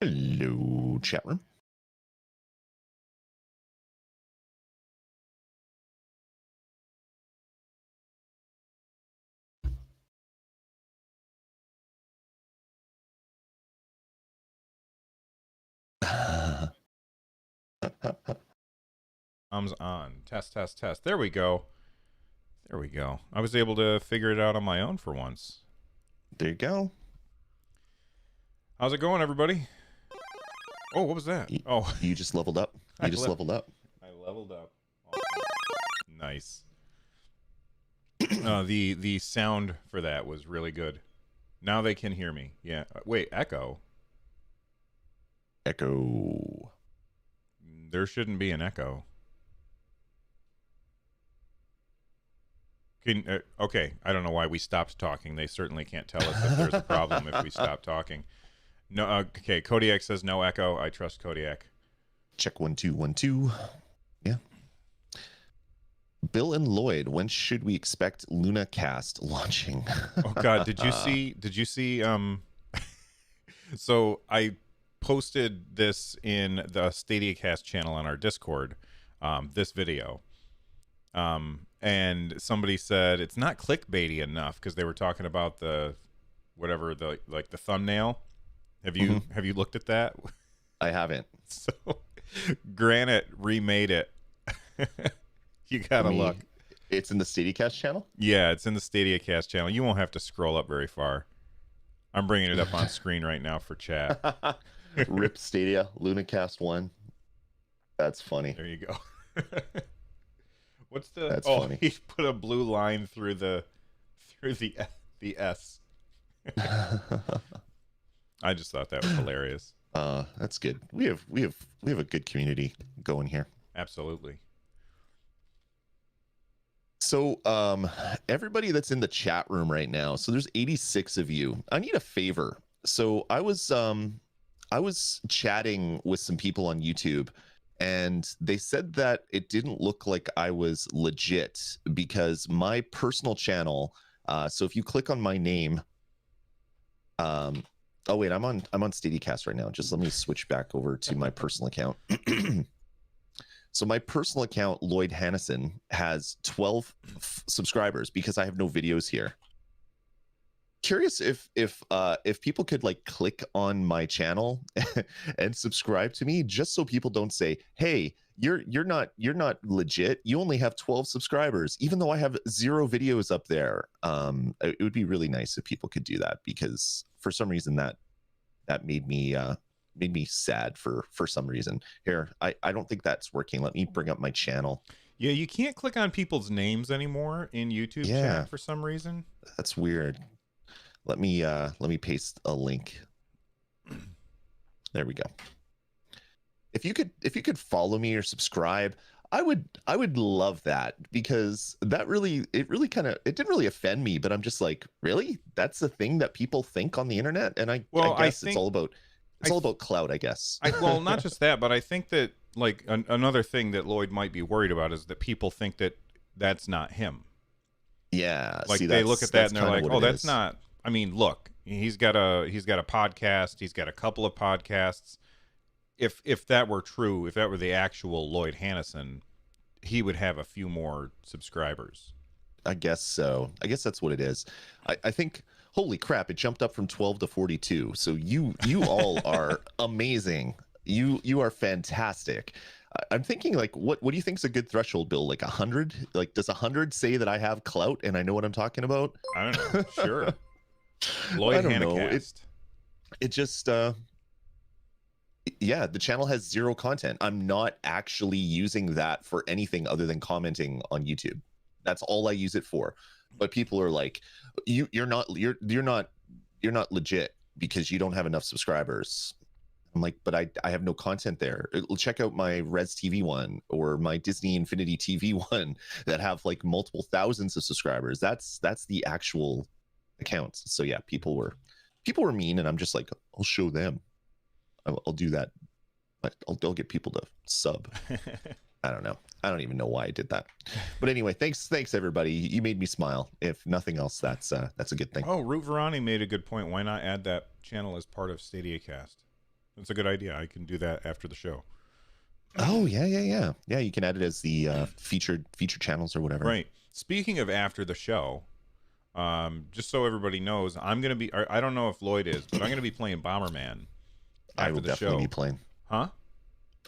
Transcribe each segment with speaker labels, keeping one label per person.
Speaker 1: Hello, chat room.
Speaker 2: Thumbs on. Test, test, test. There we go. There we go. I was able to figure it out on my own for once.
Speaker 1: There you go.
Speaker 2: How's it going, everybody? Oh, what was that? Oh,
Speaker 1: You just leveled up. You just leveled up.
Speaker 2: I leveled up. Awesome. Nice. The sound for that was really good. Now they can hear me. Yeah. Wait, echo.
Speaker 1: Echo.
Speaker 2: There shouldn't be an echo. Okay, I don't know why we stopped talking. They certainly can't tell us if there's a problem if we stop talking. No, okay, Kodiak says no echo. I trust Kodiak.
Speaker 1: Check 1 2 1 2. Yeah. Bill and Lloyd, when should we expect LunaCast launching?
Speaker 2: Oh God, did you see so I posted this in the Stadia Cast channel on our Discord, this video. And somebody said it's not clickbaity enough because they were talking about the thumbnail. Have you looked at that?
Speaker 1: I haven't.
Speaker 2: So Granite remade it. You gotta look.
Speaker 1: It's in the StadiaCast channel?
Speaker 2: Yeah, it's in the StadiaCast channel. You won't have to scroll up very far. I'm bringing it up on screen right now for chat.
Speaker 1: Rip Stadia, LunaCast 1. That's funny.
Speaker 2: There you go. What's the?
Speaker 1: That's
Speaker 2: oh,
Speaker 1: funny.
Speaker 2: He put a blue line through the S. I just thought that was hilarious.
Speaker 1: That's good. We have a good community going here.
Speaker 2: Absolutely.
Speaker 1: So, everybody that's in the chat room right now, so there's 86 of you. I need a favor. So I was chatting with some people on YouTube, and they said that it didn't look like I was legit because my personal channel. So if you click on my name, oh wait, I'm on StadiaCast right now. Just let me switch back over to my personal account. So my personal account, Lloyd Hannison, has 12 subscribers because I have no videos here. Curious if people could like click on my channel and subscribe to me, just so people don't say, "Hey, you're not legit. You only have 12 subscribers," even though I have 0 videos up there. It would be really nice if people could do that, because for some reason that made me sad for some reason. Here, I don't think that's working. Let me bring up my channel.
Speaker 2: Yeah, you can't click on people's names anymore in YouTube chat for some reason.
Speaker 1: That's weird. Let me paste a link. There we go. If you could follow me or subscribe, I would love that, because that it didn't really offend me, but I'm just like, really? That's the thing that people think on the internet? And I guess it's all about clout, I guess.
Speaker 2: Well, not just that, but I think that like another thing that Lloyd might be worried about is that people think that that's not him.
Speaker 1: Yeah,
Speaker 2: like they look at that and they're like, "Oh, that's not." I mean, look, he's got a podcast. He's got a couple of podcasts. If that were true, if that were the actual Lloyd Hannison, he would have a few more subscribers.
Speaker 1: I guess so. I guess that's what it is. I think, holy crap, it jumped up from 12 to 42. So you all are amazing. You are fantastic. I'm thinking, like, what do you think is a good threshold, Bill? Like 100? Like, does 100 say that I have clout and I know what I'm talking about?
Speaker 2: I don't know. Sure. Lloyd Hannacast.
Speaker 1: It just yeah, the channel has 0 content. I'm not actually using that for anything other than commenting on YouTube. That's all I use it for. But people are like, you're not legit because you don't have enough subscribers. I'm like, but I have no content there. Check out my Res TV one or my Disney Infinity TV one that have like multiple thousands of subscribers. That's the actual accounts. So yeah, people were mean, and I'm just like, I'll show them. I'll do that, but I'll get people to sub. I don't know. I don't even know why I did that. But anyway, thanks everybody. You made me smile. If nothing else, that's a good thing.
Speaker 2: Oh, Root Verani made a good point. Why not add that channel as part of StadiaCast? That's a good idea. I can do that after the show.
Speaker 1: Oh yeah. You can add it as the featured channels or whatever.
Speaker 2: Right. Speaking of after the show, just so everybody knows, I'm gonna be. I don't know if Lloyd is, but I'm gonna be playing Bomberman
Speaker 1: I
Speaker 2: after
Speaker 1: will
Speaker 2: the
Speaker 1: definitely
Speaker 2: show.
Speaker 1: be playing.
Speaker 2: Huh?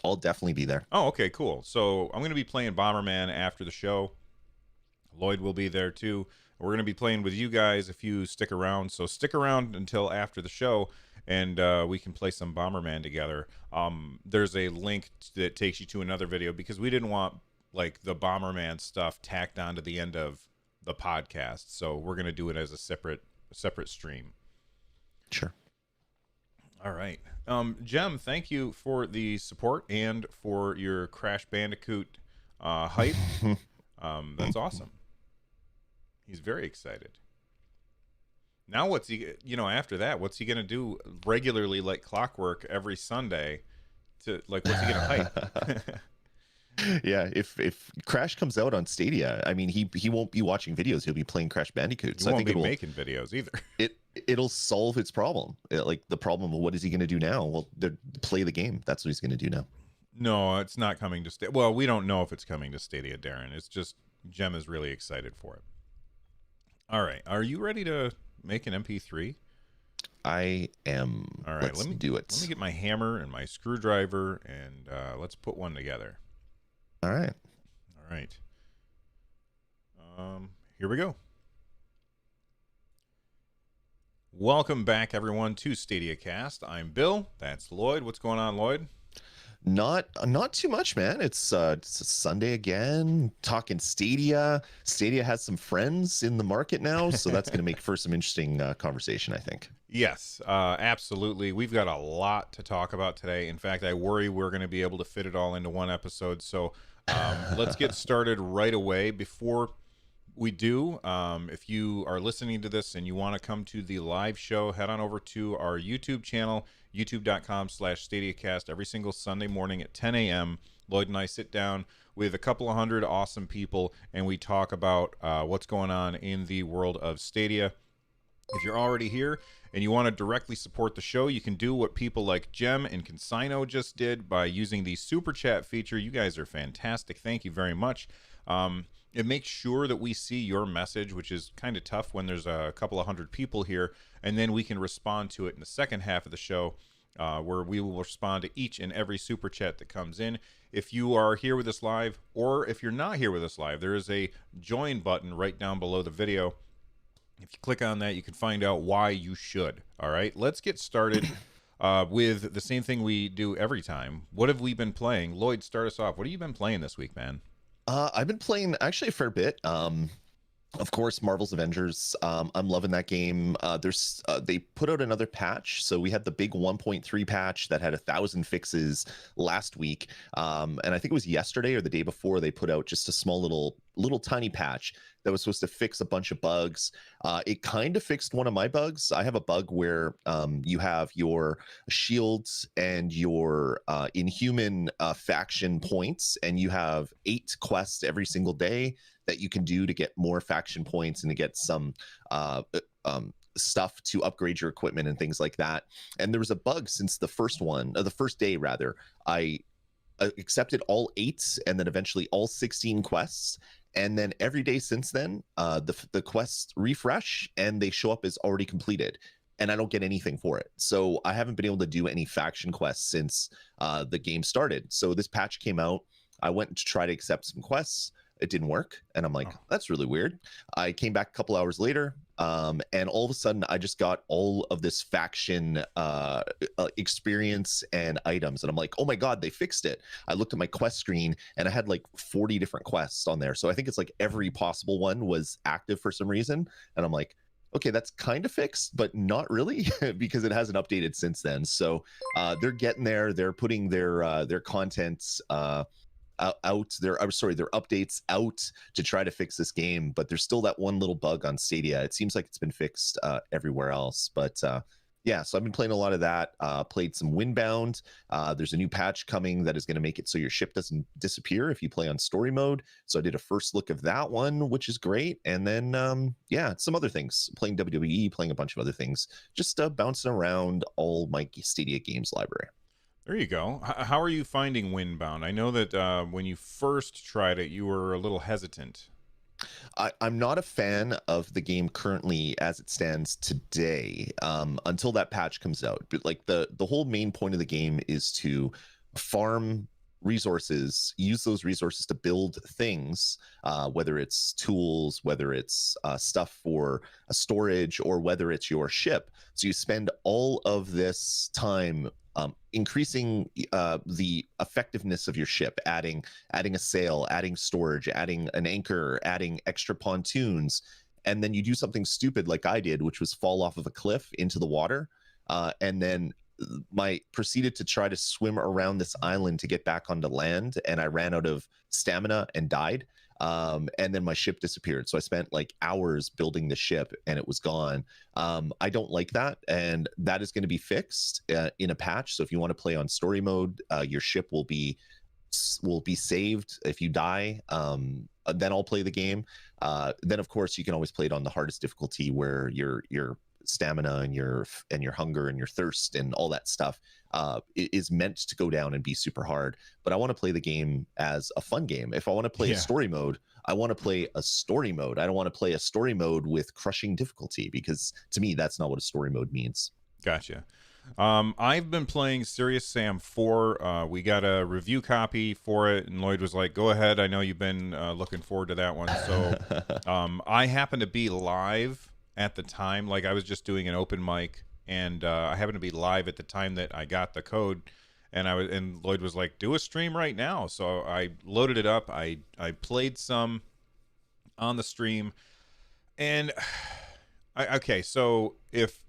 Speaker 1: I'll definitely be there.
Speaker 2: Oh, okay, cool. So I'm gonna be playing Bomberman after the show. Lloyd will be there too. We're going to be playing with you guys if you stick around. So stick around until after the show, and we can play some Bomberman together. There's a link that takes you to another video because we didn't want like the Bomberman stuff tacked onto the end of the podcast. So we're going to do it as a separate stream.
Speaker 1: Sure.
Speaker 2: All right. Jem, thank you for the support and for your Crash Bandicoot hype. That's awesome. He's very excited. Now what's he, after that, what's he going to do regularly like clockwork every Sunday to what's he going to hype?
Speaker 1: Yeah, if Crash comes out on Stadia, I mean, he won't be watching videos. He'll be playing Crash Bandicoot.
Speaker 2: He won't be making videos either.
Speaker 1: It'll solve its problem. Like the problem of what is he going to do now? Well, play the game. That's what he's going to do now.
Speaker 2: No, it's not coming to Stadia. Well, we don't know if it's coming to Stadia, Darren. It's just Jem is really excited for it. All right. Are you ready to make an MP3?
Speaker 1: I am.
Speaker 2: All right.
Speaker 1: Let's do it.
Speaker 2: Let me get my hammer and my screwdriver, and let's put one together.
Speaker 1: All right.
Speaker 2: All right. Here we go. Welcome back, everyone, to Stadia Cast. I'm Bill. That's Lloyd. What's going on, Lloyd?
Speaker 1: Not too much, man. It's a Sunday again. Talking Stadia. Stadia has some friends in the market now, so that's going to make for some interesting conversation, I think.
Speaker 2: Yes, absolutely. We've got a lot to talk about today. In fact, I worry we're going to be able to fit it all into one episode. So let's get started right away. Before we do, if you are listening to this and you want to come to the live show, head on over to our YouTube channel, youtube.com/StadiaCast, every single Sunday morning at 10 a.m. Lloyd and I sit down with a couple of hundred awesome people, and we talk about what's going on in the world of Stadia. If you're already here and you want to directly support the show, you can do what people like Jem and Consino just did by using the Super Chat feature. You guys are fantastic. Thank you very much. It makes sure that we see your message, which is kind of tough when there's a couple of hundred people here, and then we can respond to it in the second half of the show, where we will respond to each and every super chat that comes in. If you are here with us live, or if you're not here with us live, there is a join button right down below the video. If you click on that, you can find out why you should. All right, let's get started with the same thing we do every time. What have we been playing? Lloyd, start us off. What have you been playing this week, man?
Speaker 1: I've been playing actually a fair bit. Of course, Marvel's Avengers. I'm loving that game. They put out another patch. So we had the big 1.3 patch that had 1,000 fixes last week. And I think it was yesterday or the day before they put out just a small little tiny patch that was supposed to fix a bunch of bugs. It kind of fixed one of my bugs. I have a bug where you have your shields and your Inhuman faction points, and you have 8 quests every single day that you can do to get more faction points and to get some stuff to upgrade your equipment and things like that. And there was a bug since the first day rather. I accepted all 8 and then eventually all 16 quests. And then every day since then, the quests refresh and they show up as already completed. And I don't get anything for it. So I haven't been able to do any faction quests since the game started. So this patch came out. I went to try to accept some quests. It didn't work. And I'm like, that's really weird. I came back a couple hours later, and all of a sudden I just got all of this faction experience and items. And I'm like, oh my God, they fixed it. I looked at my quest screen and I had like 40 different quests on there. So I think it's like every possible one was active for some reason. And I'm like, okay, that's kind of fixed, but not really because it hasn't updated since then. So they're getting there. They're putting their contents their updates out to try to fix this game, but there's still that one little bug on Stadia. It seems like it's been fixed everywhere else, but yeah, so I've been playing a lot of that. Played some Windbound. There's a new patch coming that is going to make it so your ship doesn't disappear if you play on story mode. So I did a first look of that one, which is great. And then yeah, some other things, playing WWE, playing a bunch of other things, just bouncing around all my Stadia games library.
Speaker 2: There you go. How are you finding Windbound? I know that when you first tried it, you were a little hesitant.
Speaker 1: I'm not a fan of the game currently as it stands today, until that patch comes out. But like the whole main point of the game is to farm resources, use those resources to build things, whether it's tools, whether it's stuff for a storage, or whether it's your ship. So you spend all of this time increasing the effectiveness of your ship, adding a sail, adding storage, adding an anchor, adding extra pontoons, and then you do something stupid like I did, which was fall off of a cliff into the water, and then my proceeded to try to swim around this island to get back onto land, and I ran out of stamina and died. And then my ship disappeared. So I spent like hours building the ship, and it was gone. I don't like that, and that is going to be fixed in a patch. So if you want to play on story mode, your ship will be saved. If you die, then I'll play the game. Then of course you can always play it on the hardest difficulty, where your stamina and your hunger and your thirst and all that stuff is meant to go down and be super hard. But I want to play the game as a fun game. If I want to play a story mode, I want to play a story mode. I don't want to play a story mode with crushing difficulty, because to me that's not what a story mode means.
Speaker 2: Gotcha. I've been playing Serious Sam 4. We got a review copy for it, and Lloyd was like, go ahead, I know you've been looking forward to that one. So I happened to be live at the time. Like, I was just doing an open mic, and I happened to be live at the time that I got the code, and Lloyd was like, do a stream right now. So I loaded it up. I played some on the stream, and okay, so if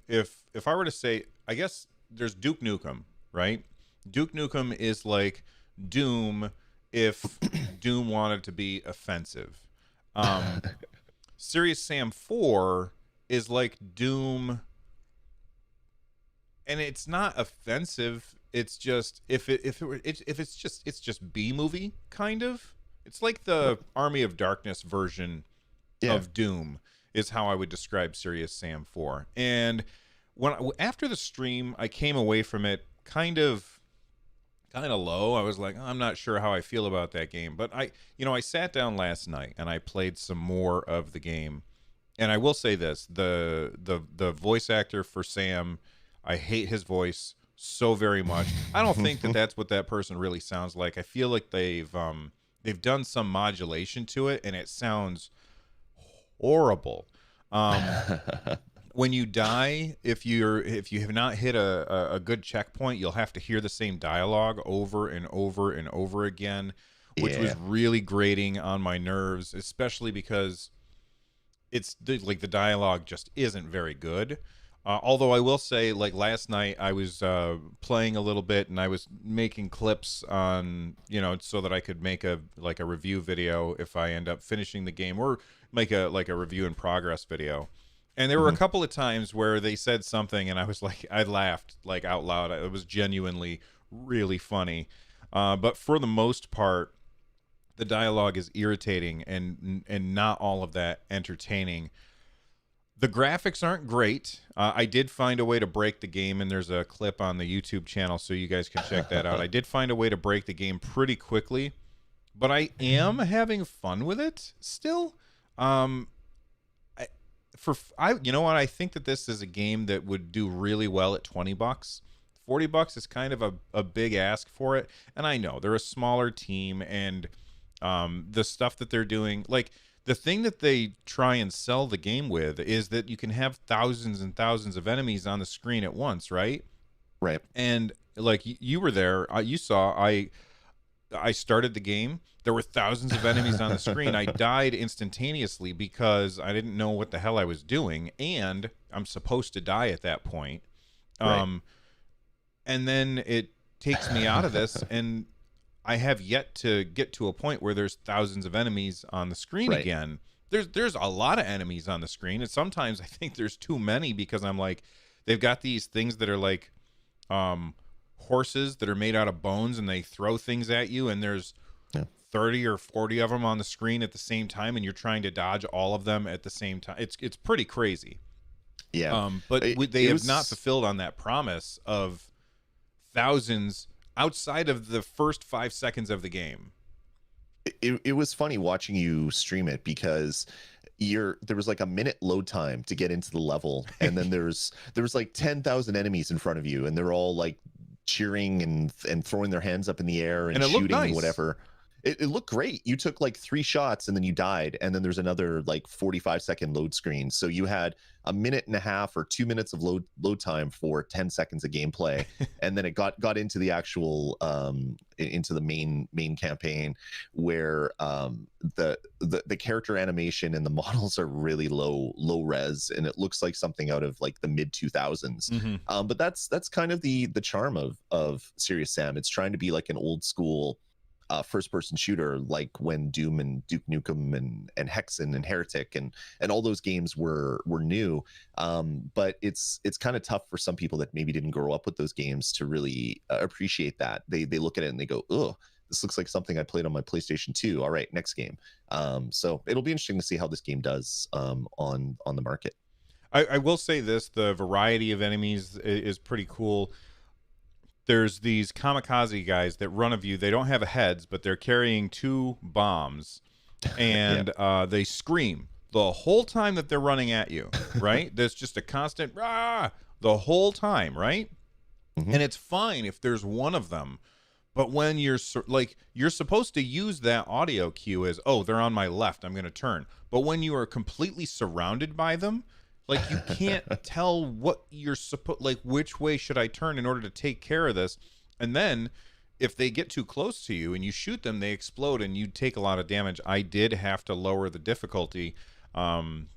Speaker 2: I were to say, I guess there's Duke Nukem, right? Duke Nukem is like Doom if Doom wanted to be offensive. Serious Sam 4 is like Doom, and it's not offensive. It's just it's just B movie kind of. It's like the Army of Darkness version of Doom is how I would describe Serious Sam 4. And after the stream, I came away from it kind of low. I was like, I'm not sure how I feel about that game. But I sat down last night and I played some more of the game. And I will say this, the voice actor for Sam, I hate his voice so very much. I don't think that that's what that person really sounds like. I feel like they've done some modulation to it, and it sounds horrible. When you die, if you have not hit a good checkpoint, you'll have to hear the same dialogue over and over and over again, which was really grating on my nerves, especially because it's like the dialogue just isn't very good. Although I will say, like last night, I was playing a little bit, and I was making clips on, so that I could make a review video if I end up finishing the game, or make a review in progress video. And there were a couple of times where they said something, and I was like, I laughed like out loud. It was genuinely really funny. But for the most part, the dialogue is irritating and not all of that entertaining. The graphics aren't great. I did find a way to break the game, and there's a clip on the YouTube channel, so you guys can check that out. I did find a way to break the game pretty quickly, but I am having fun with it still. You know what? I think that this is a game that would do really well at $20. $40 is kind of a big ask for it, and I know they're a smaller team, and the stuff that they're doing, like the thing that they try and sell the game with is that you can have thousands and thousands of enemies on the screen at once, right?
Speaker 1: Right.
Speaker 2: And like you were there, you saw I started the game. There were thousands of enemies on the screen. I died instantaneously because I didn't know what the hell I was doing, and I'm supposed to die at that point.
Speaker 1: Right.
Speaker 2: And then it takes me out of this, and I have yet to get to a point where there's thousands of enemies on the screen again. There's a lot of enemies on the screen, and sometimes I think there's too many, because I'm like, they've got these things that are like horses that are made out of bones, and they throw things at you, and there's 30 or 40 of them on the screen at the same time, and you're trying to dodge all of them at the same time. It's pretty crazy.
Speaker 1: Yeah.
Speaker 2: But they have not fulfilled on that promise of thousands outside of the first 5 seconds of the game.
Speaker 1: It was funny watching you stream it because there was like a minute load time to get into the level, and then there was like 10,000 enemies in front of you, and they're all like cheering and throwing their hands up in the air and
Speaker 2: it looked
Speaker 1: shooting
Speaker 2: nice.
Speaker 1: and whatever. It looked great. You took like 3 shots and then you died, and then there's another like 45-second load screen. So you had a minute and a half or 2 minutes of load time for 10 seconds of gameplay, and then it got into the actual into the main campaign, where the character animation and the models are really low res, and it looks like something out of like the mid 2000s.
Speaker 2: Mm-hmm.
Speaker 1: But that's kind of the charm of Serious Sam. It's trying to be like an old school first-person shooter, like when Doom and Duke Nukem and Hexen and Heretic and all those games were new. But it's kind of tough for some people that maybe didn't grow up with those games to really appreciate that. They look at it and they go, "Ugh, this looks like something I played on my PlayStation 2. All right, next game." So it'll be interesting to see how this game does on the market.
Speaker 2: I will say this: the variety of enemies is pretty cool. There's these kamikaze guys that run of you. They don't have heads, but they're carrying 2 bombs, and they scream the whole time that they're running at you, right? There's just a constant rah the whole time, right?
Speaker 1: Mm-hmm.
Speaker 2: And it's fine if there's one of them, but when you're supposed to use that audio cue as, oh, they're on my left, I'm going to turn. But when you are completely surrounded by them, like, you can't tell what you're like, which way should I turn in order to take care of this? And then if they get too close to you and you shoot them, they explode and you take a lot of damage. I did have to lower the difficulty down,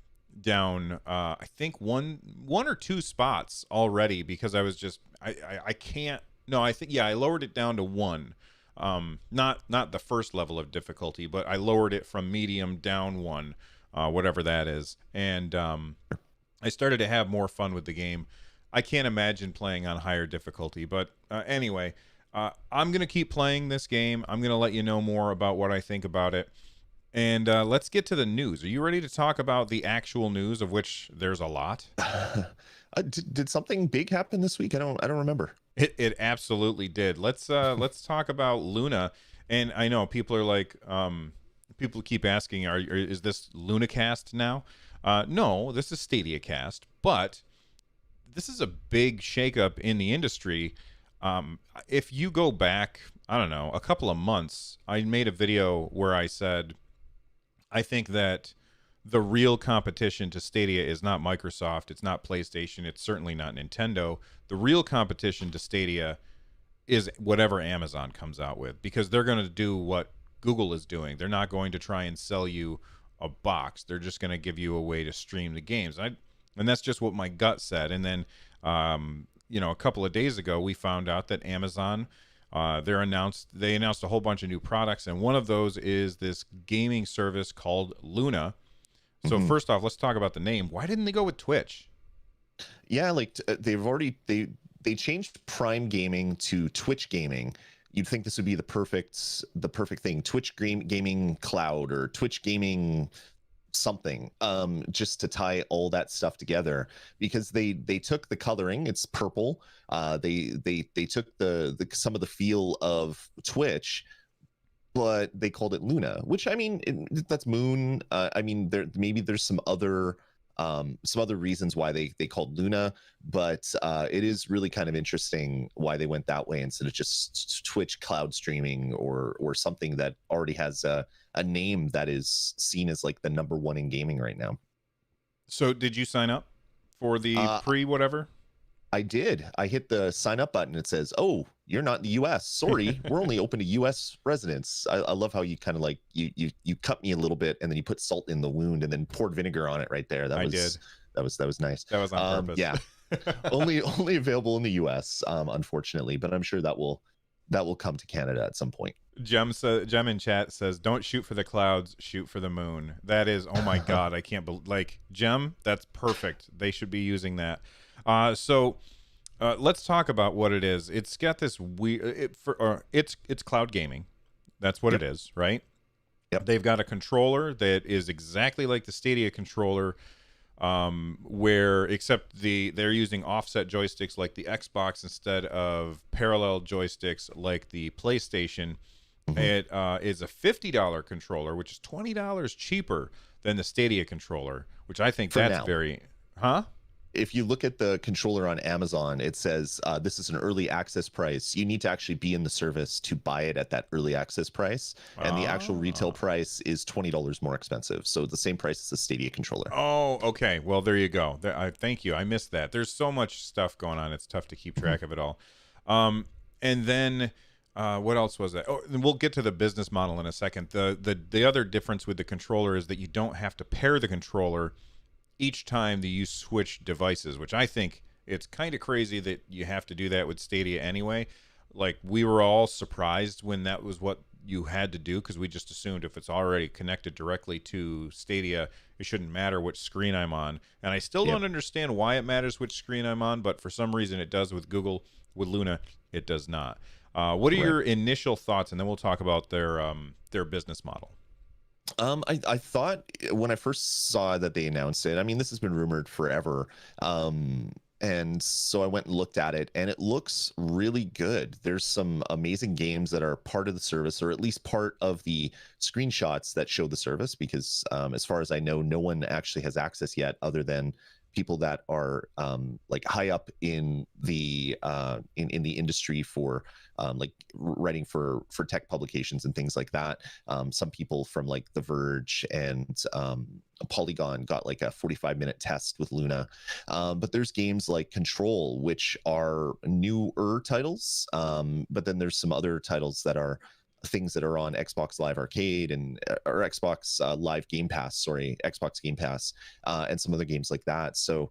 Speaker 2: I think one or 2 spots already, because I was just, I can't, no, I think, yeah, I lowered it down to 1. Not the first level of difficulty, but I lowered it from medium down 1, whatever that is. And, I started to have more fun with the game. I can't imagine playing on higher difficulty, but anyway, I'm going to keep playing this game. I'm going to let you know more about what I think about it. And let's get to the news. Are you ready to talk about the actual news, of which there's a lot?
Speaker 1: Did something big happen this week? I don't remember.
Speaker 2: It absolutely did. Let's talk about Luna. And I know people are like, people keep asking, is this LunaCast now? No, this is Stadia Cast, but this is a big shakeup in the industry. If you go back, I don't know, a couple of months, I made a video where I said, I think that the real competition to Stadia is not Microsoft, it's not PlayStation, it's certainly not Nintendo. The real competition to Stadia is whatever Amazon comes out with, because they're going to do what Google is doing. They're not going to try and sell you a box. They're just going to give you a way to stream the games. And that's just what my gut said. And then, a couple of days ago, we found out that Amazon, they announced a whole bunch of new products, and one of those is this gaming service called Luna. So first off, let's talk about the name. Why didn't they go with Twitch?
Speaker 1: Yeah, like they changed Prime Gaming to Twitch Gaming. You'd think this would be the perfect thing, Twitch gaming cloud or Twitch gaming something, just to tie all that stuff together, because they took the coloring, it's purple, they took some of the feel of Twitch, but they called it Luna, which, I mean, that's moon. I mean, maybe there's some other reasons why they called Luna, but it is really kind of interesting why they went that way instead of just Twitch cloud streaming or something that already has a name that is seen as like the number 1 in gaming right now.
Speaker 2: So did you sign up for the pre-whatever?
Speaker 1: I did. I hit the sign up button. It says, "Oh, you're not in the U.S. Sorry, we're only open to U.S. residents." I love how you kind of like you cut me a little bit, and then you put salt in the wound, and then poured vinegar on it right there. That was nice.
Speaker 2: That was on purpose.
Speaker 1: Yeah, only available in the U.S. Unfortunately, but I'm sure that will come to Canada at some point.
Speaker 2: Jem in chat says, "Don't shoot for the clouds, shoot for the moon." That is, oh my god, I can't believe, like, Jem, that's perfect. They should be using that. So let's talk about what it is. It's got this weird, it's cloud gaming. That's what it is, right?
Speaker 1: Yep.
Speaker 2: They've got a controller that is exactly like the Stadia controller. where except they're using offset joysticks like the Xbox instead of parallel joysticks like the PlayStation.
Speaker 1: Mhm.
Speaker 2: It is a $50 controller, which is $20 cheaper than the Stadia controller, which I think
Speaker 1: For
Speaker 2: that's
Speaker 1: now.
Speaker 2: very, huh?
Speaker 1: If you look at the controller on Amazon, it says this is an early access price. You need to actually be in the service to buy it at that early access price, and the actual retail
Speaker 2: Ah.
Speaker 1: price is $20 more expensive. So the same price as the Stadia controller.
Speaker 2: Oh, okay. Well, there you go. Thank you. I missed that. There's so much stuff going on. It's tough to keep
Speaker 1: Mhm.
Speaker 2: track of it all. Um, and then what else was that? Oh, and we'll get to the business model in a second. The other difference with the controller is that you don't have to pair the controller each time that you switch devices, which I think it's kind of crazy that you have to do that with Stadia anyway. Like we were all surprised when that was what you had to do because we just assumed if it's already connected directly to Stadia, it shouldn't matter which screen I'm on. And I still
Speaker 1: Yep.
Speaker 2: don't understand why it matters which screen I'm on, but for some reason it does with Google. With Luna, it does not. What are
Speaker 1: Right.
Speaker 2: your initial thoughts? And then we'll talk about their business model.
Speaker 1: I thought when I first saw that they announced it, I mean, this has been rumored forever. And so I went and looked at it, and it looks really good. There's some amazing games that are part of the service, or at least part of the screenshots that show the service, because as far as I know, no one actually has access yet, other than people that are like high up in the in the industry for like writing for tech publications and things like that. Some people from like The Verge and Polygon got like a 45-minute test with Luna. But there's games like Control, which are newer titles. But then there's some other titles that are things that are on Xbox Live Arcade and or Xbox Live Game Pass, sorry, Xbox Game Pass, and some other games like that. So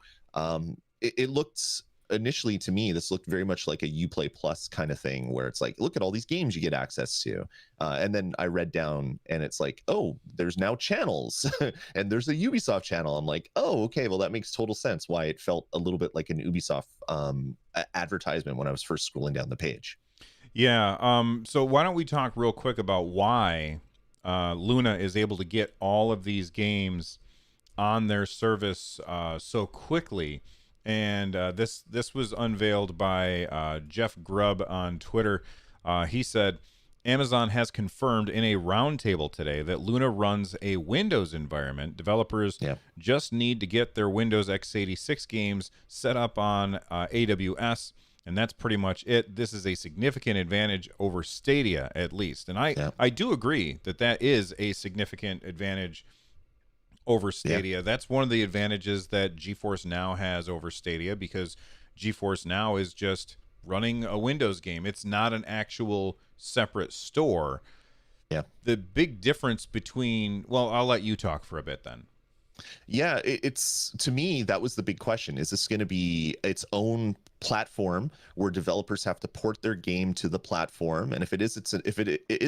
Speaker 1: it looked initially to me, this looked very much like a Uplay Plus kind of thing, where it's like, look at all these games you get access to. And then I read down, and it's like, oh, there's now channels, and there's a Ubisoft channel. I'm like, oh, okay, well that makes total sense why it felt a little bit like an Ubisoft advertisement when I was first scrolling down the page.
Speaker 2: Yeah. So why don't we talk real quick about why Luna is able to get all of these games on their service so quickly? And this was unveiled by Jeff Grubb on Twitter. He said, Amazon has confirmed in a roundtable today that Luna runs a Windows environment. Developers
Speaker 1: Yeah.
Speaker 2: just need to get their Windows x86 games set up on AWS, and that's pretty much it. This is a significant advantage over Stadia, at least. And
Speaker 1: Yeah.
Speaker 2: I do agree that that is a significant advantage over
Speaker 1: Yeah.
Speaker 2: Stadia. That's one of the advantages that GeForce Now has over Stadia, because GeForce Now is just running a Windows game. It's not an actual separate store.
Speaker 1: Yeah.
Speaker 2: The big difference between, well, I'll let you talk for a bit then.
Speaker 1: Yeah, it's to me that was the big question. Is this going to be its own platform where developers have to port their game to the platform? And if it is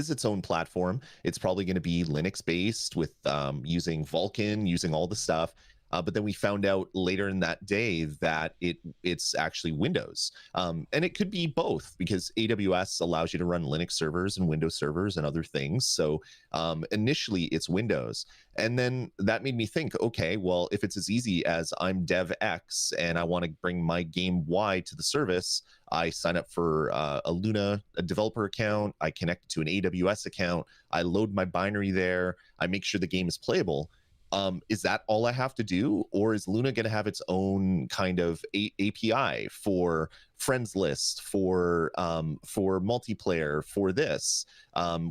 Speaker 1: its own platform, it's probably going to be Linux based with using Vulkan, using all the stuff. But then we found out later in that day that it's actually Windows, and it could be both, because AWS allows you to run Linux servers and Windows servers and other things. So initially it's Windows, and then that made me think, okay, well, if it's as easy as I'm dev X and I want to bring my game Y to the service, I sign up for a Luna, a developer account, I connect it to an AWS account, I load my binary there, I make sure the game is playable. Is that all I have to do, or is Luna going to have its own kind of API for friends list, for multiplayer, for this,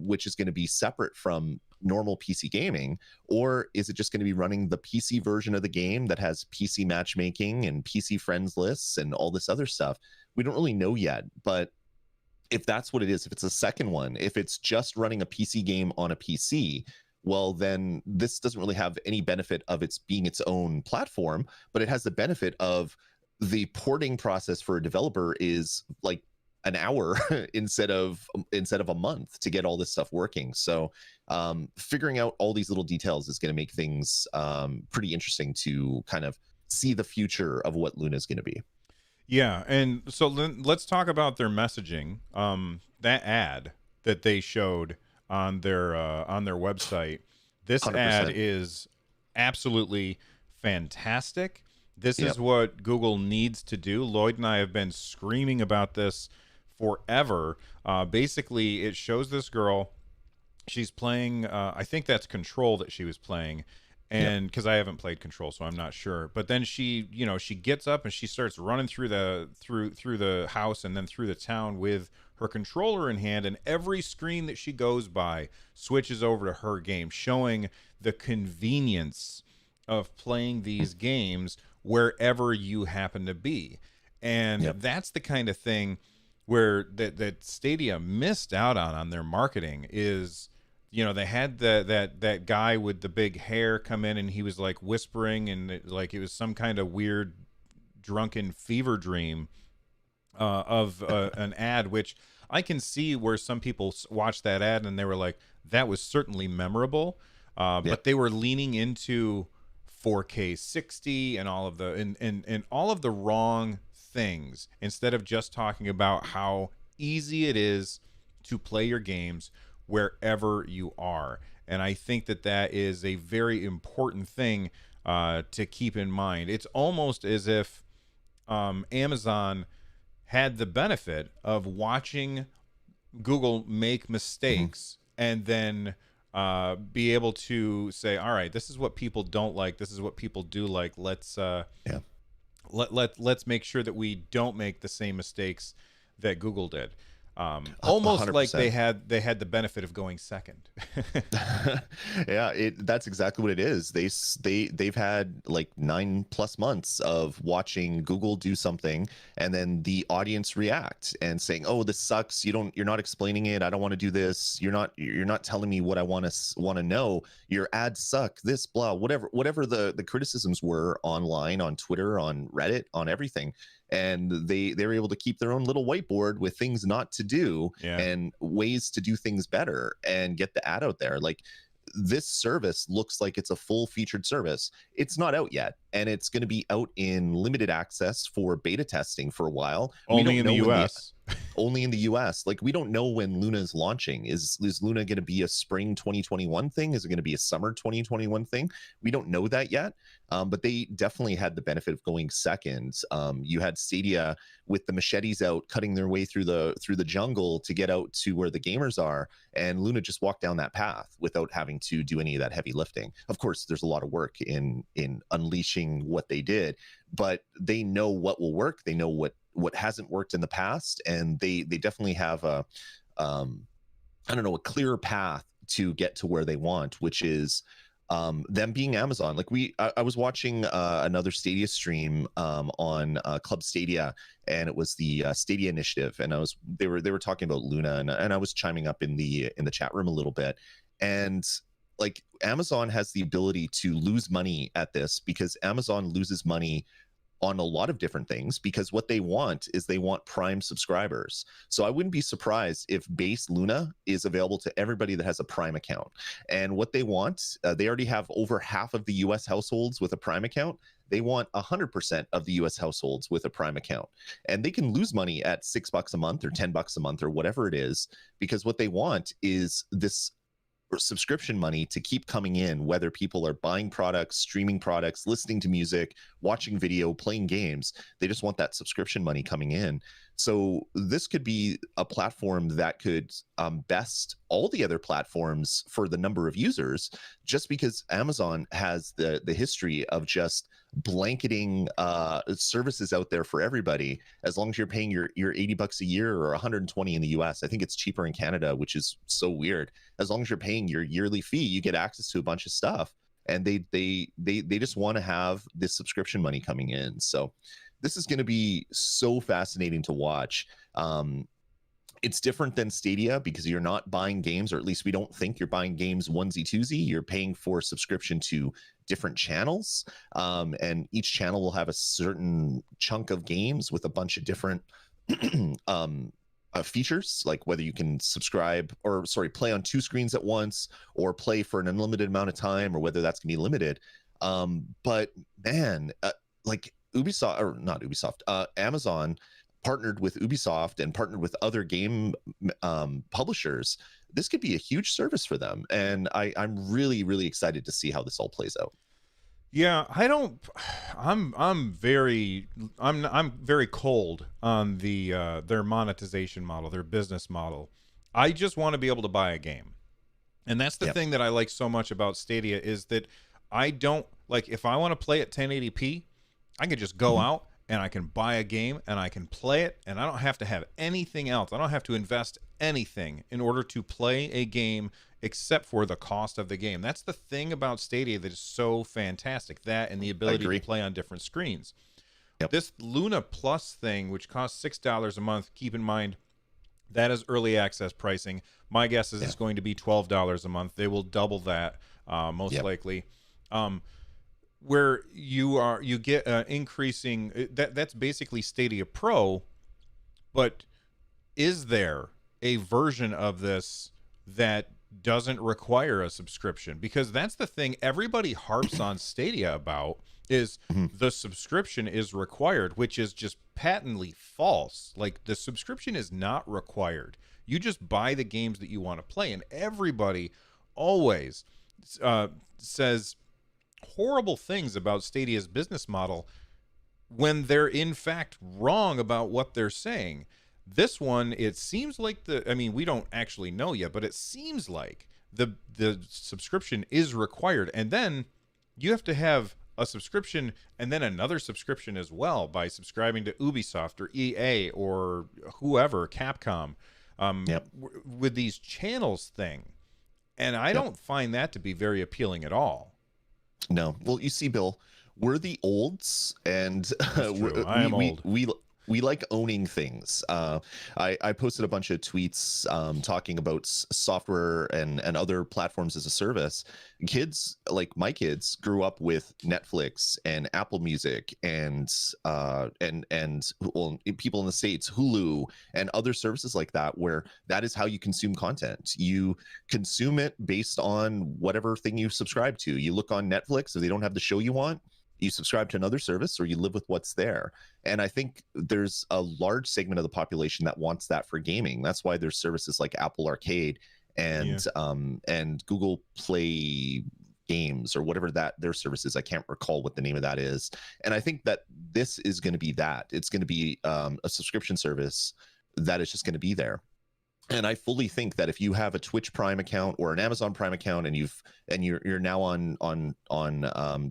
Speaker 1: which is going to be separate from normal PC gaming? Or is it just going to be running the PC version of the game that has PC matchmaking and PC friends lists and all this other stuff? We don't really know yet, but if that's what it is, if it's a second one, if it's just running a PC game on a PC, well, then this doesn't really have any benefit of its being its own platform, but it has the benefit of the porting process for a developer is like an hour instead of a month to get all this stuff working. So figuring out all these little details is going to make things pretty interesting to kind of see the future of what Luna is going to be.
Speaker 2: Yeah, and so let's talk about their messaging. That ad that they showed on their website. This ad
Speaker 1: 100%.
Speaker 2: is absolutely fantastic. This
Speaker 1: Yep.
Speaker 2: is what Google needs to do. Lloyd and I have been screaming about this forever. Basically, it shows this girl. She's playing. I think that's Control that she was playing,
Speaker 1: Yep.
Speaker 2: and because I haven't played Control, so I'm not sure. But then she, she gets up and she starts running through the house and then through the town with her controller in hand, and every screen that she goes by switches over to her game, showing the convenience of playing these games wherever you happen to be. And
Speaker 1: Yep.
Speaker 2: that's the kind of thing where that Stadia missed out on their marketing. Is they had that guy with the big hair come in, and he was like whispering, and it was some kind of weird drunken fever dream of an ad, which I can see where some people watched that ad and they were like, that was certainly memorable,
Speaker 1: Yep.
Speaker 2: but they were leaning into 4K 60 and all of and all of the wrong things, instead of just talking about how easy it is to play your games wherever you are. And I think that is a very important thing to keep in mind. It's almost as if Amazon had the benefit of watching Google make mistakes and then be able to say, all right, this is what people don't like, this is what people do like, let's
Speaker 1: Yeah.
Speaker 2: let's make sure that we don't make the same mistakes that Google did.
Speaker 1: A
Speaker 2: Almost
Speaker 1: hundred
Speaker 2: like they
Speaker 1: percent.
Speaker 2: had the benefit of going second.
Speaker 1: Yeah, that's exactly what it is. They've had like 9+ months of watching Google do something, and then the audience react and saying, "Oh, this sucks. You're not explaining it. I don't want to do this. You're not telling me what I want to know. Your ads suck. This blah whatever the criticisms were online, on Twitter, on Reddit, on everything." And they were able to keep their own little whiteboard with things not to do
Speaker 2: Yeah.
Speaker 1: and ways to do things better and get the ad out there. Like, this service looks like it's a full featured service. It's not out yet, and it's going to be out in limited access for beta testing for a while. We
Speaker 2: Only
Speaker 1: don't
Speaker 2: in the
Speaker 1: know when
Speaker 2: US.
Speaker 1: only in the US. Like, we don't know when Luna is launching. Is Luna going to be a spring 2021 thing? Is it going to be a summer 2021 thing? We don't know that yet. But they definitely had the benefit of going second. You had Stadia with the machetes out, cutting their way through the jungle to get out to where the gamers are, and Luna just walked down that path without having to do any of that heavy lifting. Of course, there's a lot of work in unleashing what they did, but they know what will work. They know what hasn't worked in the past, and they definitely have a I don't know, a clearer path to get to where they want, which is them being Amazon. Like, I was watching another Stadia stream on Club Stadia, and it was the Stadia initiative, and they were talking about Luna, and I was chiming up in the chat room a little bit, and like, Amazon has the ability to lose money at this because Amazon loses money on a lot of different things, because what they want is they want Prime subscribers. So I wouldn't be surprised if base Luna is available to everybody that has a Prime account. And what they want, they already have over half of the US households with a Prime account. They want 100% of the US households with a Prime account. And they can lose money at $6 a month or $10 a month or whatever it is, because what they want is this subscription money to keep coming in, whether people are buying products, streaming products, listening to music, watching video, playing games. They just want that subscription money coming in. So this could be a platform that could best all the other platforms for the number of users, just because Amazon has the history of just blanketing services out there for everybody. As long as you're paying your $80 a year or 120 in the US, I think it's cheaper in Canada, which is so weird. As long as you're paying your yearly fee, you get access to a bunch of stuff, and they just want to have this subscription money coming in. So this is going to be so fascinating to watch. It's different than Stadia because you're not buying games, or at least we don't think you're buying games onesie twosie. You're paying for subscription to different channels, and each channel will have a certain chunk of games with a bunch of different features, like whether you can play on two screens at once, or play for an unlimited amount of time, or whether that's gonna be limited. But man, like Ubisoft, or not Ubisoft, Amazon partnered with Ubisoft and partnered with other game publishers. This could be a huge service for them, and I'm really excited to see how this all plays out.
Speaker 2: Yeah, I don't. I'm very cold on their monetization model, their business model. I just want to be able to buy a game. And that's the
Speaker 1: Yep.
Speaker 2: thing that I like so much about Stadia is that I don't like if I want to play at 1080p, I can just go
Speaker 1: Hmm.
Speaker 2: out and I can buy a game and I can play it and I don't have to have anything else. I don't have to invest anything in order to play a game except for the cost of the game. That's the thing about Stadia that is so fantastic. That and the
Speaker 1: I
Speaker 2: ability to
Speaker 1: agree.
Speaker 2: play on different screens.
Speaker 1: Yep.
Speaker 2: This Luna Plus thing, which costs $6 a month, keep in mind that is early access pricing. My guess is
Speaker 1: Yeah.
Speaker 2: it's going to be $12 a month. They will double that, most
Speaker 1: Yep.
Speaker 2: likely. Where you get increasing that's basically Stadia Pro, but is there a version of this that doesn't require a subscription? Because that's the thing everybody harps on Stadia about is
Speaker 1: Hmm.
Speaker 2: the subscription is required, which is just patently false. Like the subscription is not required. You just buy the games that you want to play, and everybody always says horrible things about Stadia's business model when they're in fact wrong about what they're saying. This one, it seems like I mean, we don't actually know yet, but it seems like the subscription is required, and then you have to have a subscription and then another subscription as well by subscribing to Ubisoft or EA or whoever, Capcom,
Speaker 1: Yep.
Speaker 2: with these channels thing. And I
Speaker 1: Yep.
Speaker 2: don't find that to be very appealing at all.
Speaker 1: No. Well, you see, Bill, we're the olds, and
Speaker 2: That's true. I am old.
Speaker 1: we like owning things. I posted a bunch of tweets talking about software and other platforms as a service. Kids like my kids grew up with Netflix and Apple Music and well, people in the States, Hulu and other services like that, where that is how you consume content. You consume it based on whatever thing you subscribe to. You look on Netflix, if they don't have the show you want, you subscribe to another service or you live with what's there. And I think there's a large segment of the population that wants that for gaming. That's why there's services like Apple Arcade
Speaker 2: Yeah.
Speaker 1: and Google Play Games or whatever that their service is. I can't recall what the name of that is. And I think that this is going to be that. It's going to be a subscription service that is just going to be there. And I fully think that if you have a Twitch Prime account or an Amazon Prime account, and you're now on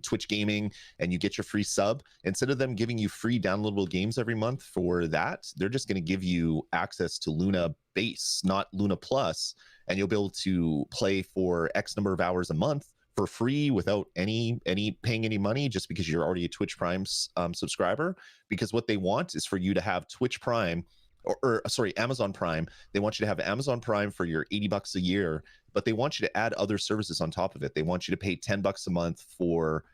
Speaker 1: Twitch Gaming, and you get your free sub, instead of them giving you free downloadable games every month for that, they're just going to give you access to Luna Base, not Luna Plus, and you'll be able to play for X number of hours a month for free without any paying any money, just because you're already a Twitch Prime subscriber. Because what they want is for you to have Twitch Prime or sorry, Amazon Prime. They want you to have Amazon Prime for your $80 a year, but they want you to add other services on top of it. They want you to pay $10 a month for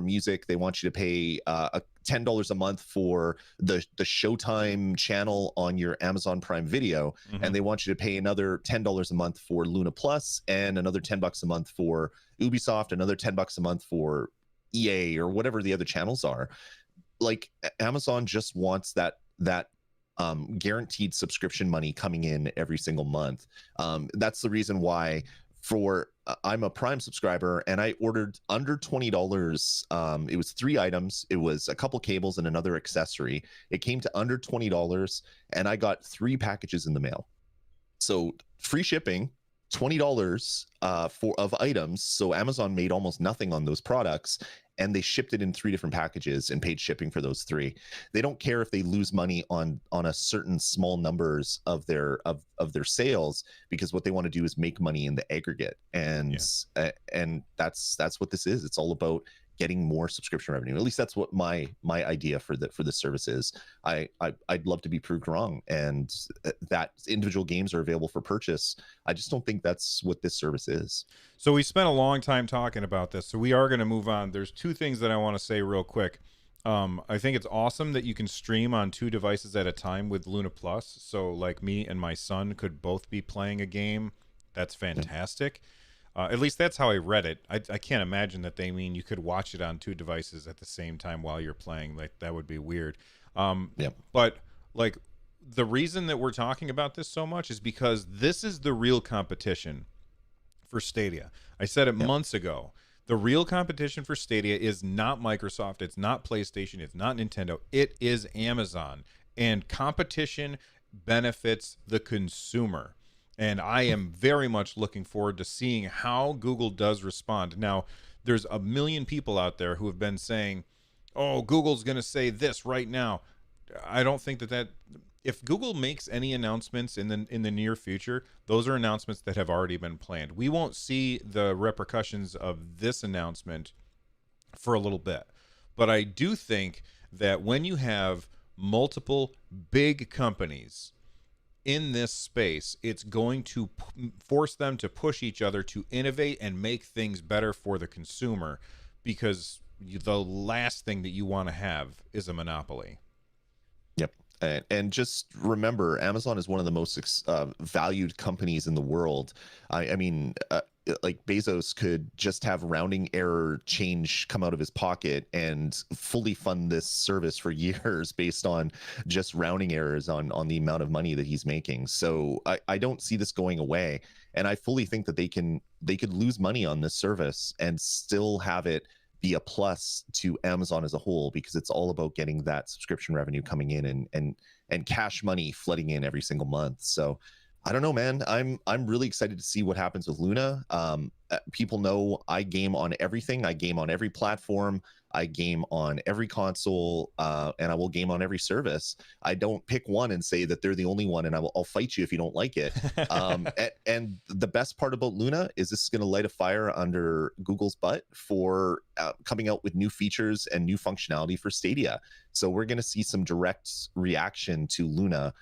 Speaker 1: music. They want you to pay $10 a month for the Showtime channel on your Amazon Prime Video,
Speaker 2: Mm-hmm.
Speaker 1: and they want you to pay another $10 a month for Luna Plus, and another $10 a month for Ubisoft, another $10 a month for EA or whatever the other channels are. Like Amazon just wants that guaranteed subscription money coming in every single month. That's the reason why I'm a Prime subscriber, and I ordered under $20. It was 3 items. It was a couple cables and another accessory. It came to under $20, and I got 3 packages in the mail. So free shipping, $20 of items. So Amazon made almost nothing on those products, and they shipped it in 3 different packages and paid shipping for those 3. They don't care if they lose money on a certain small numbers of their sales, because what they want to do is make money in the aggregate. And and that's what this is. It's all about getting more subscription revenue. At least that's what my idea for the service is. I'd love to be proved wrong, and that individual games are available for purchase. I just don't think that's what this service is.
Speaker 2: So we spent a long time talking about this, so we are going to move on. There's 2 things that I want to say real quick. I think it's awesome that you can stream on 2 devices at a time with Luna Plus. So like me and my son could both be playing a game. That's fantastic. At least that's how I read it. I can't imagine that they mean you could watch it on 2 devices at the same time while you're playing. Like that would be weird. But like the reason that we're talking about this so much is because this is the real competition for Stadia. I said it months ago The real competition for Stadia is not Microsoft, it's not PlayStation, it's not Nintendo, it is Amazon. And competition benefits the consumer. And I am very much looking forward to seeing how Google does respond. Now, there's a million people out there who have been saying, oh, Google's going to say this right now. I don't think that if Google makes any announcements in the near future, those are announcements that have already been planned. We won't see the repercussions of this announcement for a little bit. But I do think that when you have multiple big companies in this space, it's going to force them to push each other to innovate and make things better for the consumer, because the last thing that you want to have is a monopoly.
Speaker 1: Yep. And just remember, Amazon is one of the most valued companies in the world. I mean, like Bezos could just have rounding error change come out of his pocket and fully fund this service for years based on just rounding errors on the amount of money that he's making. So I don't see this going away. And I fully think that they could lose money on this service and still have it be a plus to Amazon as a whole, because it's all about getting that subscription revenue coming in and cash money flooding in every single month. So I don't know, man. I'm really excited to see what happens with Luna. People know I game on everything. I game on every platform. I game on every console, and I will game on every service. I don't pick one and say that they're the only one, and I'll fight you if you don't like it. And the best part about Luna is this is going to light a fire under Google's butt for coming out with new features and new functionality for Stadia. So we're going to see some direct reaction to Luna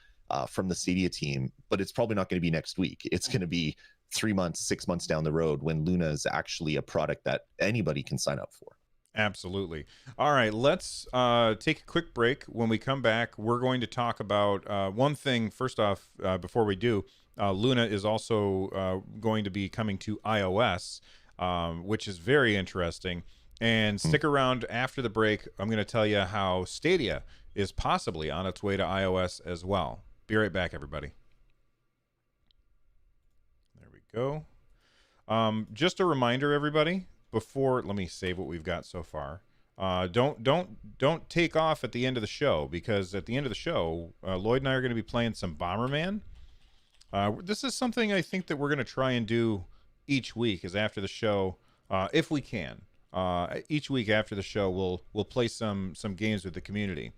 Speaker 1: from the Stadia team, but it's probably not going to be next week. It's going to be 3 months, 6 months down the road when Luna is actually a product that anybody can sign up for.
Speaker 2: Absolutely. All right, let's take a quick break. When we come back, we're going to talk about one thing. First off, before we do, Luna is also going to be coming to iOS, which is very interesting. And stick around after the break. I'm going to tell you how Stadia is possibly on its way to iOS as well. Be right back, everybody. There we go. Just a reminder, everybody. Before, let me save what we've got so far. Don't take off at the end of the show, because at the end of the show, Lloyd and I are going to be playing some Bomberman. This is something I think that we're going to try and do each week. Is after the show, if we can. Each week after the show, we'll play some games with the community.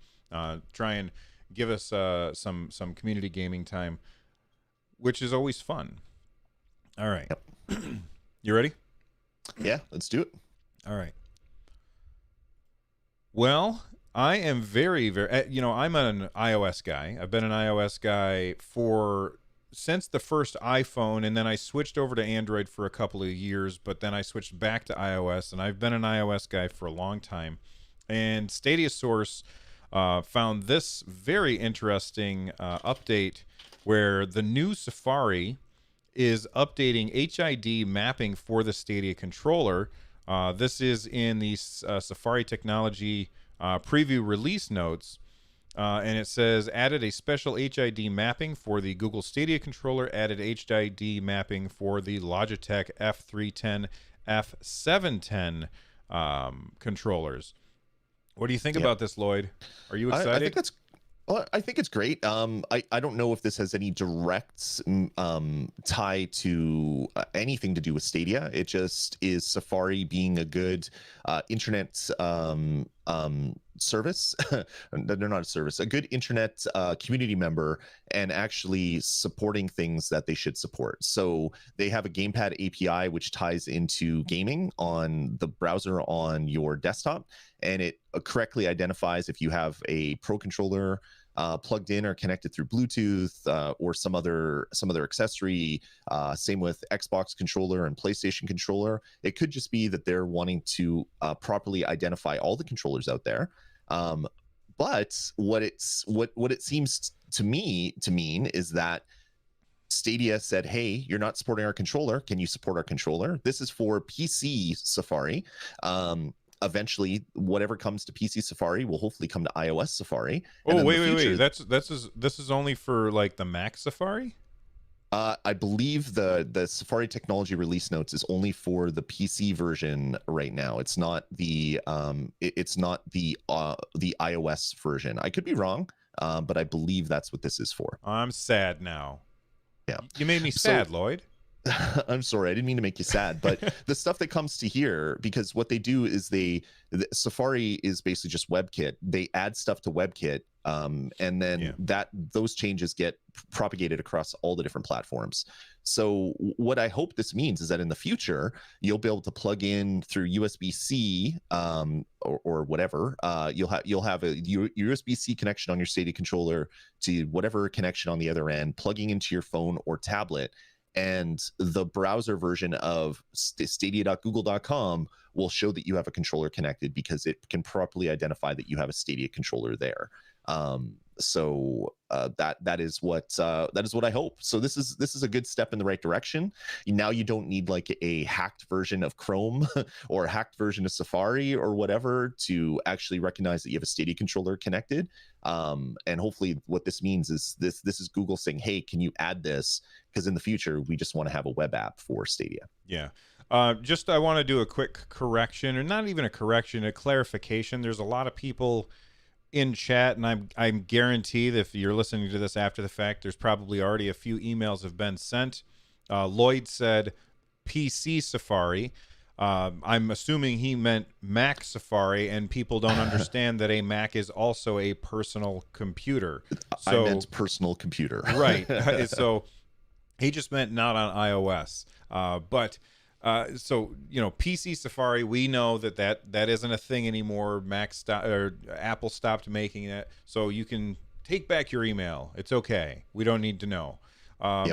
Speaker 2: Try and give us some community gaming time, which is always fun. All right. Yep. You ready?
Speaker 1: Yeah, let's do it.
Speaker 2: All right. Well, I am very, I'm an iOS guy. I've been an iOS guy since the first iPhone, and then I switched over to Android for a couple of years, but then I switched back to iOS, and I've been an iOS guy for a long time. And Stadia Source found this very interesting update where the new Safari is updating HID mapping for the Stadia controller. This is in the Safari Technology preview release notes. And it says, added a special HID mapping for the Google Stadia controller, added HID mapping for the Logitech F310, F710 controllers. What do you think about this, Lloyd? Are you excited?
Speaker 1: I think it's great. I don't know if this has any direct tie to anything to do with Stadia. It just is Safari being a good internet service. They're not a service, a good internet community member, and actually supporting things that they should support. So they have a Gamepad API which ties into gaming on the browser on your desktop, and it correctly identifies if you have a Pro controller plugged in or connected through Bluetooth or some other accessory. Same with Xbox controller and PlayStation controller. It could just be that they're wanting to properly identify all the controllers out there. But what it seems to me to mean is that Stadia said, hey, you're not supporting our controller. Can you support our controller? This is for PC Safari. Eventually, whatever comes to PC Safari will hopefully come to iOS Safari.
Speaker 2: Oh, wait. This is only for like the Mac Safari?
Speaker 1: I believe the Safari technology release notes is only for the PC version right now. It's not the the iOS version. I could be wrong, but I believe that's what this is for.
Speaker 2: I'm sad now.
Speaker 1: Yeah.
Speaker 2: You made me sad, Lloyd.
Speaker 1: I'm sorry, I didn't mean to make you sad, but the stuff that comes to here, because what they do is Safari is basically just WebKit. They add stuff to WebKit, and then those changes get propagated across all the different platforms. So what I hope this means is that in the future, you'll be able to plug in through USB-C or whatever. You'll have a USB-C connection on your Stadia controller to whatever connection on the other end, plugging into your phone or tablet. And the browser version of stadia.google.com will show that you have a controller connected because it can properly identify that you have a Stadia controller there. So that is what I hope. So this is a good step in the right direction. Now you don't need like a hacked version of Chrome or a hacked version of Safari or whatever to actually recognize that you have a Stadia controller connected. And hopefully what this means is this is Google saying, hey, can you add this? Because in the future, we just want to have a web app for Stadia.
Speaker 2: Yeah. Just I want to do a quick correction, or not even a correction, a clarification. There's a lot of people in chat, and I'm guarantee that if you're listening to this after the fact, there's probably already a few emails have been sent. Lloyd said PC Safari. I'm assuming he meant Mac Safari, and people don't understand that a Mac is also a personal computer.
Speaker 1: So, I meant personal computer.
Speaker 2: Right. So he just meant not on iOS. So, you know, PC Safari, we know that isn't a thing anymore. Apple stopped making it. So you can take back your email. It's okay. We don't need to know.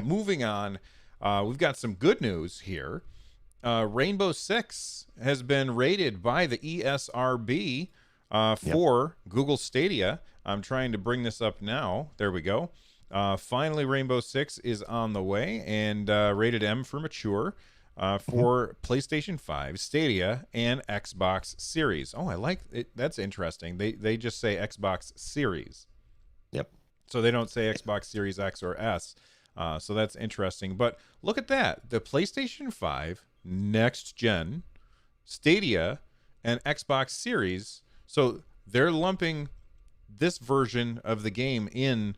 Speaker 2: Moving on, we've got some good news here. Rainbow Six has been rated by the ESRB for Google Stadia. I'm trying to bring this up now. There we go. Finally, Rainbow Six is on the way, and rated M for mature for PlayStation 5, Stadia, and Xbox Series. Oh, I like it. That's interesting. They just say Xbox Series.
Speaker 1: Yep.
Speaker 2: So they don't say Xbox Series X or S. So that's interesting. But look at that. The PlayStation 5, next gen, Stadia, and Xbox Series. So they're lumping this version of the game in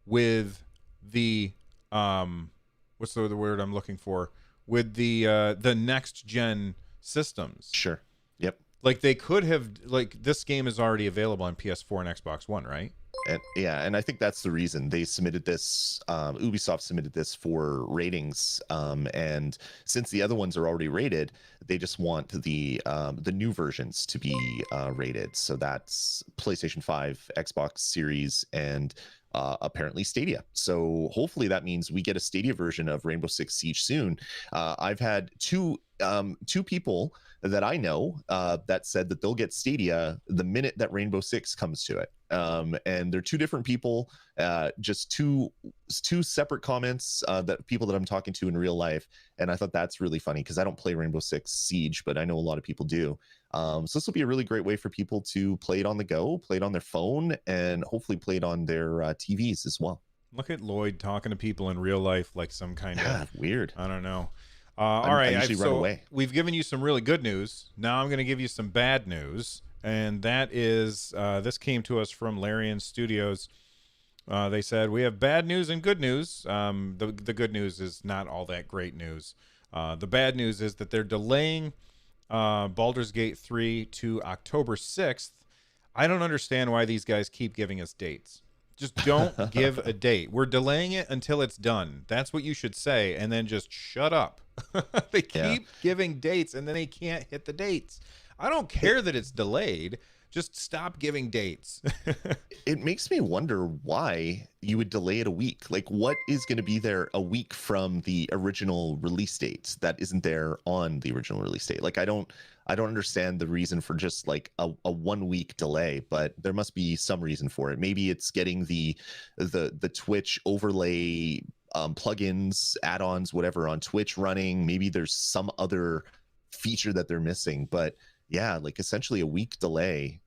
Speaker 2: with the what's the word I'm looking for? With the next gen systems.
Speaker 1: Sure. Yep.
Speaker 2: Like they could have, like, this game is already available on PS4 and Xbox One, right?
Speaker 1: And I think that's the reason they submitted this. Ubisoft submitted this for ratings, and since the other ones are already rated, they just want the new versions to be rated. So that's PlayStation 5, Xbox Series, and apparently Stadia. So hopefully that means we get a Stadia version of Rainbow Six Siege soon. I've had two people that I know that said that they'll get Stadia the minute that Rainbow Six comes to it. And they're two different people, just two separate comments that people that I'm talking to in real life. And I thought that's really funny because I don't play Rainbow Six Siege, but I know a lot of people do. So this will be a really great way for people to play it on the go, play it on their phone, and hopefully play it on their TVs as well.
Speaker 2: Look at Lloyd talking to people in real life like some kind of
Speaker 1: weird.
Speaker 2: I don't know. All right,
Speaker 1: I usually run away.
Speaker 2: We've given you some really good news. Now I'm going to give you some bad news, and that is this came to us from Larian Studios. They said we have bad news and good news. The good news is not all that great news. The bad news is that they're delaying Baldur's Gate 3 to October 6th. I don't understand why these guys keep giving us dates. Just don't give a date. We're delaying it until it's done. That's what you should say, and then just shut up. They keep giving dates, and then they can't hit the dates. I don't care that it's delayed. Just stop giving dates.
Speaker 1: It makes me wonder why you would delay it a week. Like, what is going to be there a week from the original release date that isn't there on the original release date? Like, I don't understand the reason for just like a 1 week delay, but there must be some reason for it. Maybe it's getting the Twitch overlay plugins, add-ons, whatever on Twitch running. Maybe there's some other feature that they're missing, but yeah, like essentially a week delay.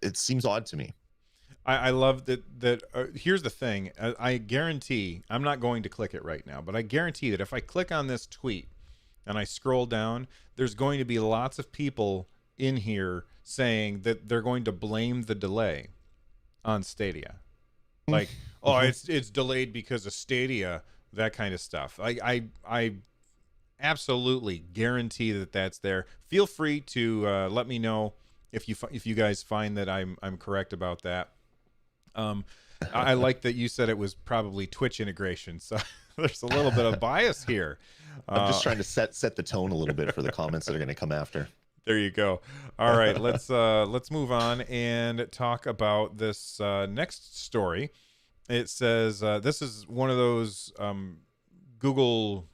Speaker 1: It seems odd to me.
Speaker 2: I love that. Here's the thing. I guarantee, I'm not going to click it right now, but I guarantee that if I click on this tweet and I scroll down, there's going to be lots of people in here saying that they're going to blame the delay on Stadia. Like, oh, it's delayed because of Stadia, that kind of stuff. I absolutely guarantee that that's there. Feel free to let me know if you guys find that I'm correct about that. I like that you said it was probably Twitch integration, so there's a little bit of bias here.
Speaker 1: I'm just trying to set the tone a little bit for the comments that are going to come after.
Speaker 2: There you go. All right, let's move on and talk about this next story. It says this is one of those Google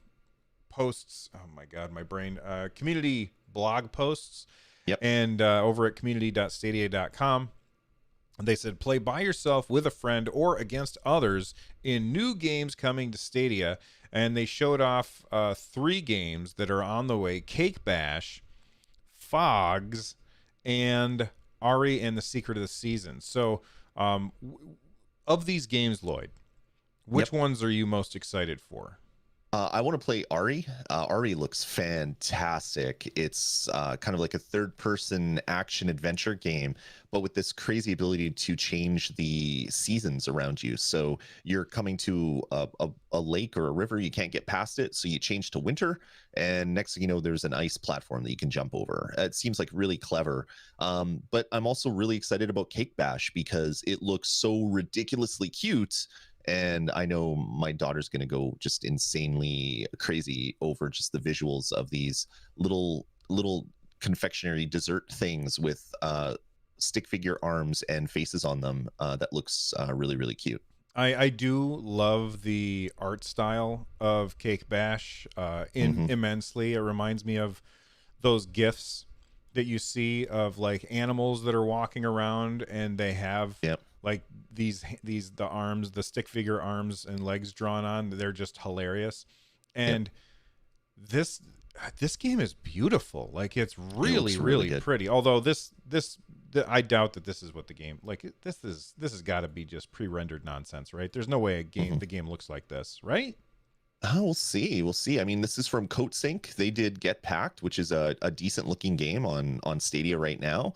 Speaker 2: posts. Oh my God, my brain. Community blog posts.
Speaker 1: Yep.
Speaker 2: And over at community.stadia.com. They said, play by yourself, with a friend, or against others in new games coming to Stadia. And they showed off 3 games that are on the way: Cake Bash, Fogs, and Ari and the Secret of the Season. So of these games, Lloyd, which ones are you most excited for?
Speaker 1: I want to play Ari. Ari looks fantastic. It's kind of like a third-person action-adventure game, but with this crazy ability to change the seasons around you. So you're coming to a lake or a river, you can't get past it, so you change to winter, and next thing you know, there's an ice platform that you can jump over. It seems like really clever. But I'm also really excited about Cake Bash because it looks so ridiculously cute. And I know my daughter's going to go just insanely crazy over just the visuals of these little confectionery dessert things with stick figure arms and faces on them. That looks really, really cute.
Speaker 2: I do love the art style of Cake Bash immensely. It reminds me of those GIFs that you see of like animals that are walking around and they have like the arms, the stick figure arms and legs drawn on. They're just hilarious. And this game is beautiful. Like, it's really pretty. Although I doubt that this is what the game, like, this has got to be just pre-rendered nonsense, right? There's no way the game looks like this, right?
Speaker 1: We'll see. I mean, this is from Coatsink. They did Get Packed, which is a decent looking game on Stadia right now.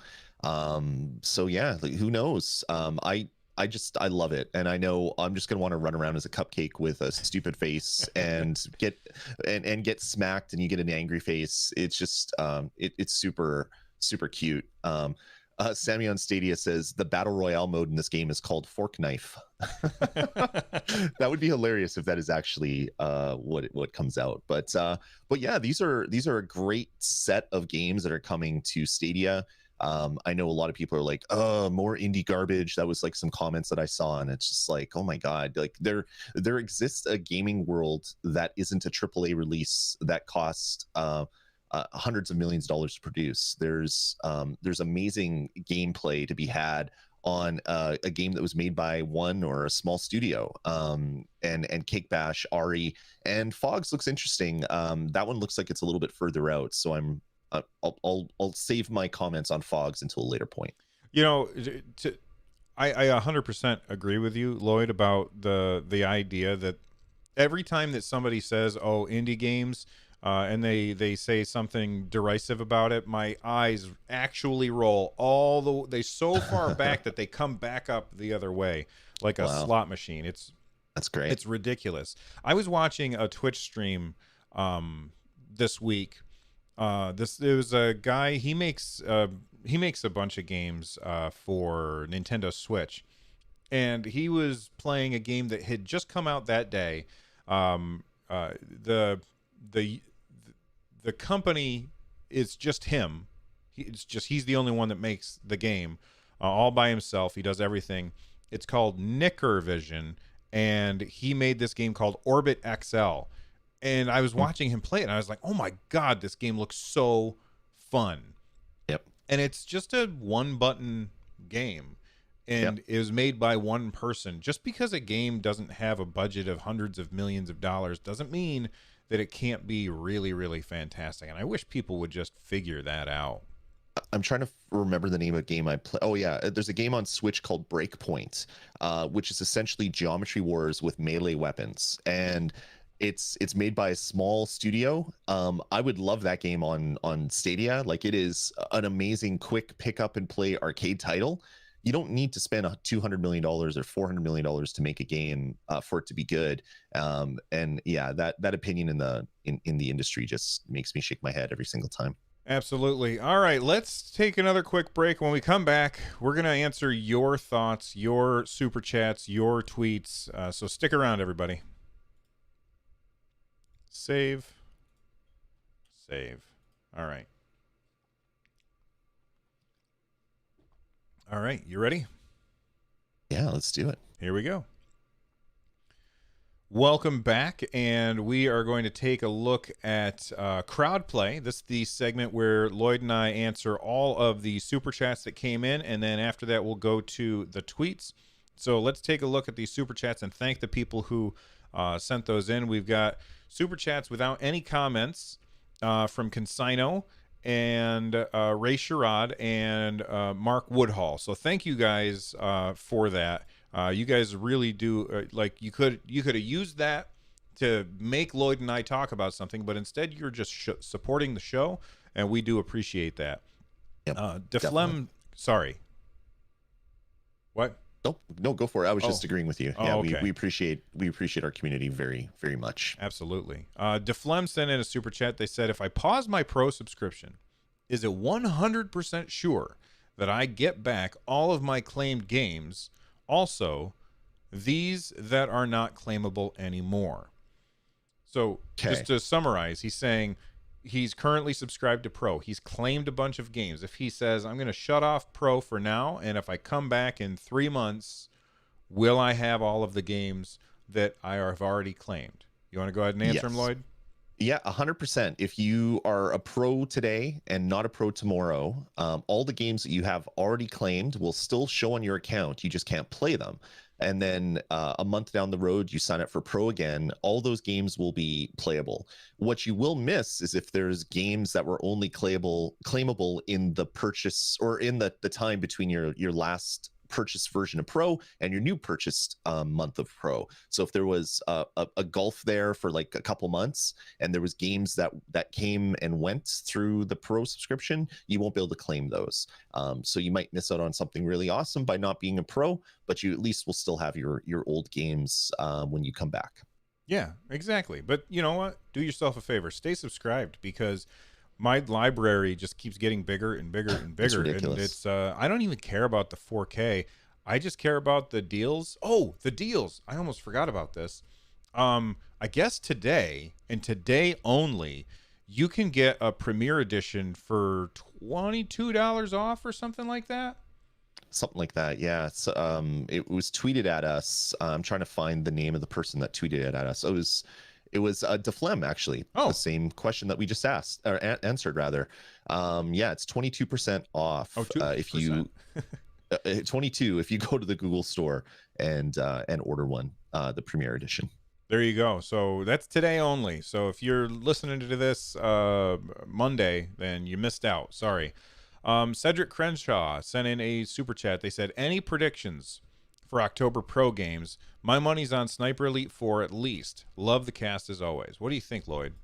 Speaker 1: So yeah, like, who knows? I love it, and I know I'm just gonna want to run around as a cupcake with a stupid face and get smacked, and you get an angry face. It's just it's super cute. Sammy on Stadia says the battle royale mode in this game is called Fork Knife. That would be hilarious if that is actually what comes out. But yeah, these are a great set of games that are coming to Stadia. I know a lot of people are like, oh, more indie garbage. That was like some comments that I saw, and it's just like, oh my God, like there exists a gaming world that isn't a AAA release that costs hundreds of millions of dollars to produce. There's amazing gameplay to be had on a game that was made by one or a small studio. And Cake Bash, Ari, and Fogs looks interesting. That one looks like it's a little bit further out, so I'll save my comments on Fogs until a later point.
Speaker 2: You know, I 100% agree with you, Lloyd, about the idea that every time that somebody says, "Oh, indie games," and they say something derisive about it, my eyes actually roll they so far back that they come back up the other way like a slot machine. That's
Speaker 1: great.
Speaker 2: It's ridiculous. I was watching a Twitch stream this week. There was a guy, he makes a bunch of games for Nintendo Switch, and he was playing a game that had just come out that day. The company is just him. He's the only one that makes the game all by himself. He does everything. It's called Nickervision, and he made this game called Orbit XL. And I was watching him play it, and I was like, oh my God, this game looks so fun.
Speaker 1: Yep.
Speaker 2: And it's just a one-button game, and it was made by one person. Just because a game doesn't have a budget of hundreds of millions of dollars doesn't mean that it can't be really, really fantastic. And I wish people would just figure that out.
Speaker 1: I'm trying to remember the name of a game I play. Oh yeah, there's a game on Switch called Breakpoint, which is essentially Geometry Wars with melee weapons, and it's made by a small studio. I would love that game on Stadia. Like, it is an amazing, quick pick up and play arcade title. You don't need to spend $200 million or $400 million to make a game for it to be good. And yeah, that opinion in the industry just makes me shake my head every single time.
Speaker 2: Absolutely. All right, let's take another quick break. When we come back, we're going to answer your thoughts, your super chats, your tweets. So stick around, everybody. Save. Save. All right. All right, you ready?
Speaker 1: Yeah, let's do it.
Speaker 2: Here we go. Welcome back, and we are going to take a look at crowd play. This is the segment where Lloyd and I answer all of the super chats that came in, and then after that we'll go to the tweets. So let's take a look at these super chats and thank the people who sent those in. We've got super chats without any comments from Consino and Ray Sherrod and Mark Woodhall. So thank you guys for that. You guys really do like you could have used that to make Lloyd and I talk about something, but instead you're just supporting the show, and we do appreciate that.
Speaker 1: Yep,
Speaker 2: Deflem, sorry. What?
Speaker 1: No, go for it. I was just agreeing with you. Yeah,
Speaker 2: okay.
Speaker 1: we appreciate our community very, very much.
Speaker 2: Absolutely. Deflem sent in a super chat. They said, if I pause my pro subscription, is it 100% sure that I get back all of my claimed games? Also, these that are not claimable anymore. So just to summarize, he's saying he's currently subscribed to Pro. He's claimed a bunch of games. If he says, I'm going to shut off Pro for now, and if I come back in 3 months, will I have all of the games that I have already claimed? You want to go ahead and answer him, Lloyd?
Speaker 1: Yeah, 100%. If you are a pro today and not a pro tomorrow, all the games that you have already claimed will still show on your account. You just can't play them. And then a month down the road, you sign up for pro again, all those games will be playable. What you will miss is if there's games that were only claimable in the purchase or in the time between your last purchased version of Pro and your new purchased month of Pro. So if there was a gulf there for like a couple months and there was games that came and went through the Pro subscription, you won't be able to claim those. So you might miss out on something really awesome by not being a Pro, but you at least will still have your old games when you come back.
Speaker 2: Yeah, exactly. But you know what? Do yourself a favor. Stay subscribed, because my library just keeps getting bigger and bigger and bigger.
Speaker 1: It's ridiculous.
Speaker 2: And it's I don't even care about the 4K. I just care about the deals. Oh, the deals. I almost forgot about this. I guess today, and today only, you can get a Premier Edition for $22 off or something like that.
Speaker 1: Something like that, yeah. So, it was tweeted at us. I'm trying to find the name of the person that tweeted it at us. It was Deflem, actually. The same question that we just asked or answered, rather. Yeah, it's 22% off. If you 22 if you go to the Google store and order one, the Premier Edition.
Speaker 2: There you go. So that's today only. So if you're listening to this Monday, then you missed out. Sorry. Cedric Crenshaw sent in a super chat. They said, any predictions for October Pro games? My money's on Sniper Elite 4 at least. Love the cast as always. What do you think, Lloyd?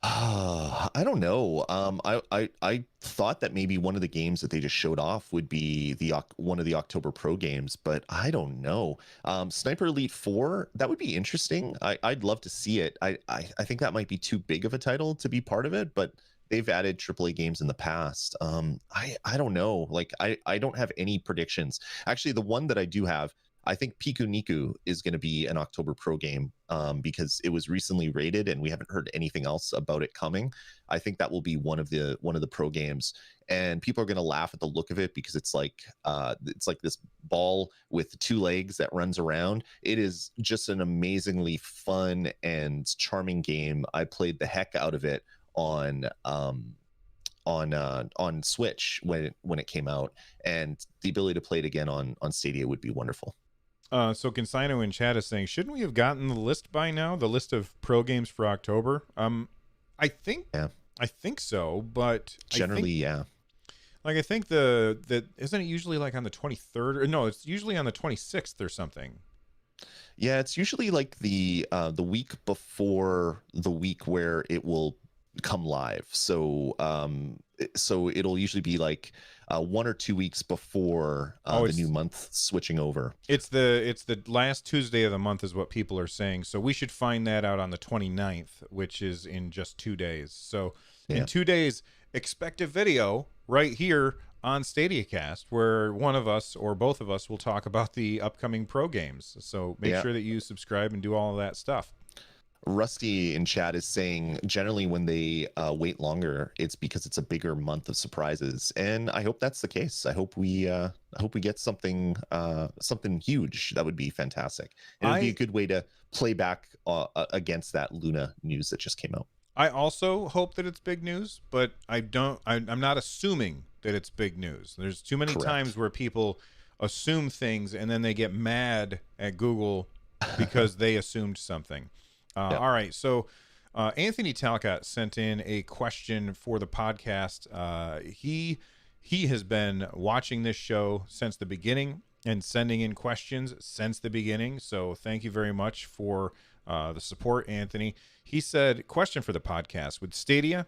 Speaker 1: I don't know. I thought that maybe one of the games that they just showed off would be one of the October Pro games, but I don't know. Sniper Elite 4, that would be interesting. I'd love to see it. I think that might be too big of a title to be part of it, but they've added AAA games in the past. I don't know. Like, I don't have any predictions. Actually, the one that I do have, I think Piku Niku is going to be an October Pro game because it was recently rated and we haven't heard anything else about it coming. I think that will be one of the Pro games, and people are going to laugh at the look of it because it's like this ball with 2 legs that runs around. It is just an amazingly fun and charming game. I played the heck out of it on Switch when it came out, and the ability to play it again on Stadia would be wonderful.
Speaker 2: So Consino in chat is saying, shouldn't we have gotten the list by now? The list of Pro games for October? I think I think so, but
Speaker 1: Generally, yeah.
Speaker 2: Like I think the isn't it usually like on the 23rd, or no, it's usually on the 26th or something.
Speaker 1: Yeah, it's usually like the week before the week where it will come live. So so it'll usually be like 1 or 2 weeks before
Speaker 2: Oh,
Speaker 1: the new month switching over.
Speaker 2: it's the last Tuesday of the month is what people are saying. So we should find that out on the 29th, which is in just 2 days. So in
Speaker 1: Yeah.
Speaker 2: 2 days, expect a video right here on StadiaCast where one of us or both of us will talk about the upcoming pro games. So make
Speaker 1: Yeah.
Speaker 2: sure that you subscribe and do all of that stuff.
Speaker 1: Rusty in chat is saying generally when they wait longer, it's because it's a bigger month of surprises, and I hope that's the case. I hope we get something huge. That would be fantastic. It would be a good way to play back against that Luna news that just came out.
Speaker 2: I also hope that it's big news, but I'm not assuming that it's big news. There's too many times where people assume things and then they get mad at Google because they assumed something. All right, so Anthony Talcott sent in a question for the podcast. He has been watching this show since the beginning and sending in questions since the beginning. So thank you very much for the support, Anthony. He said, question for the podcast: with Stadia,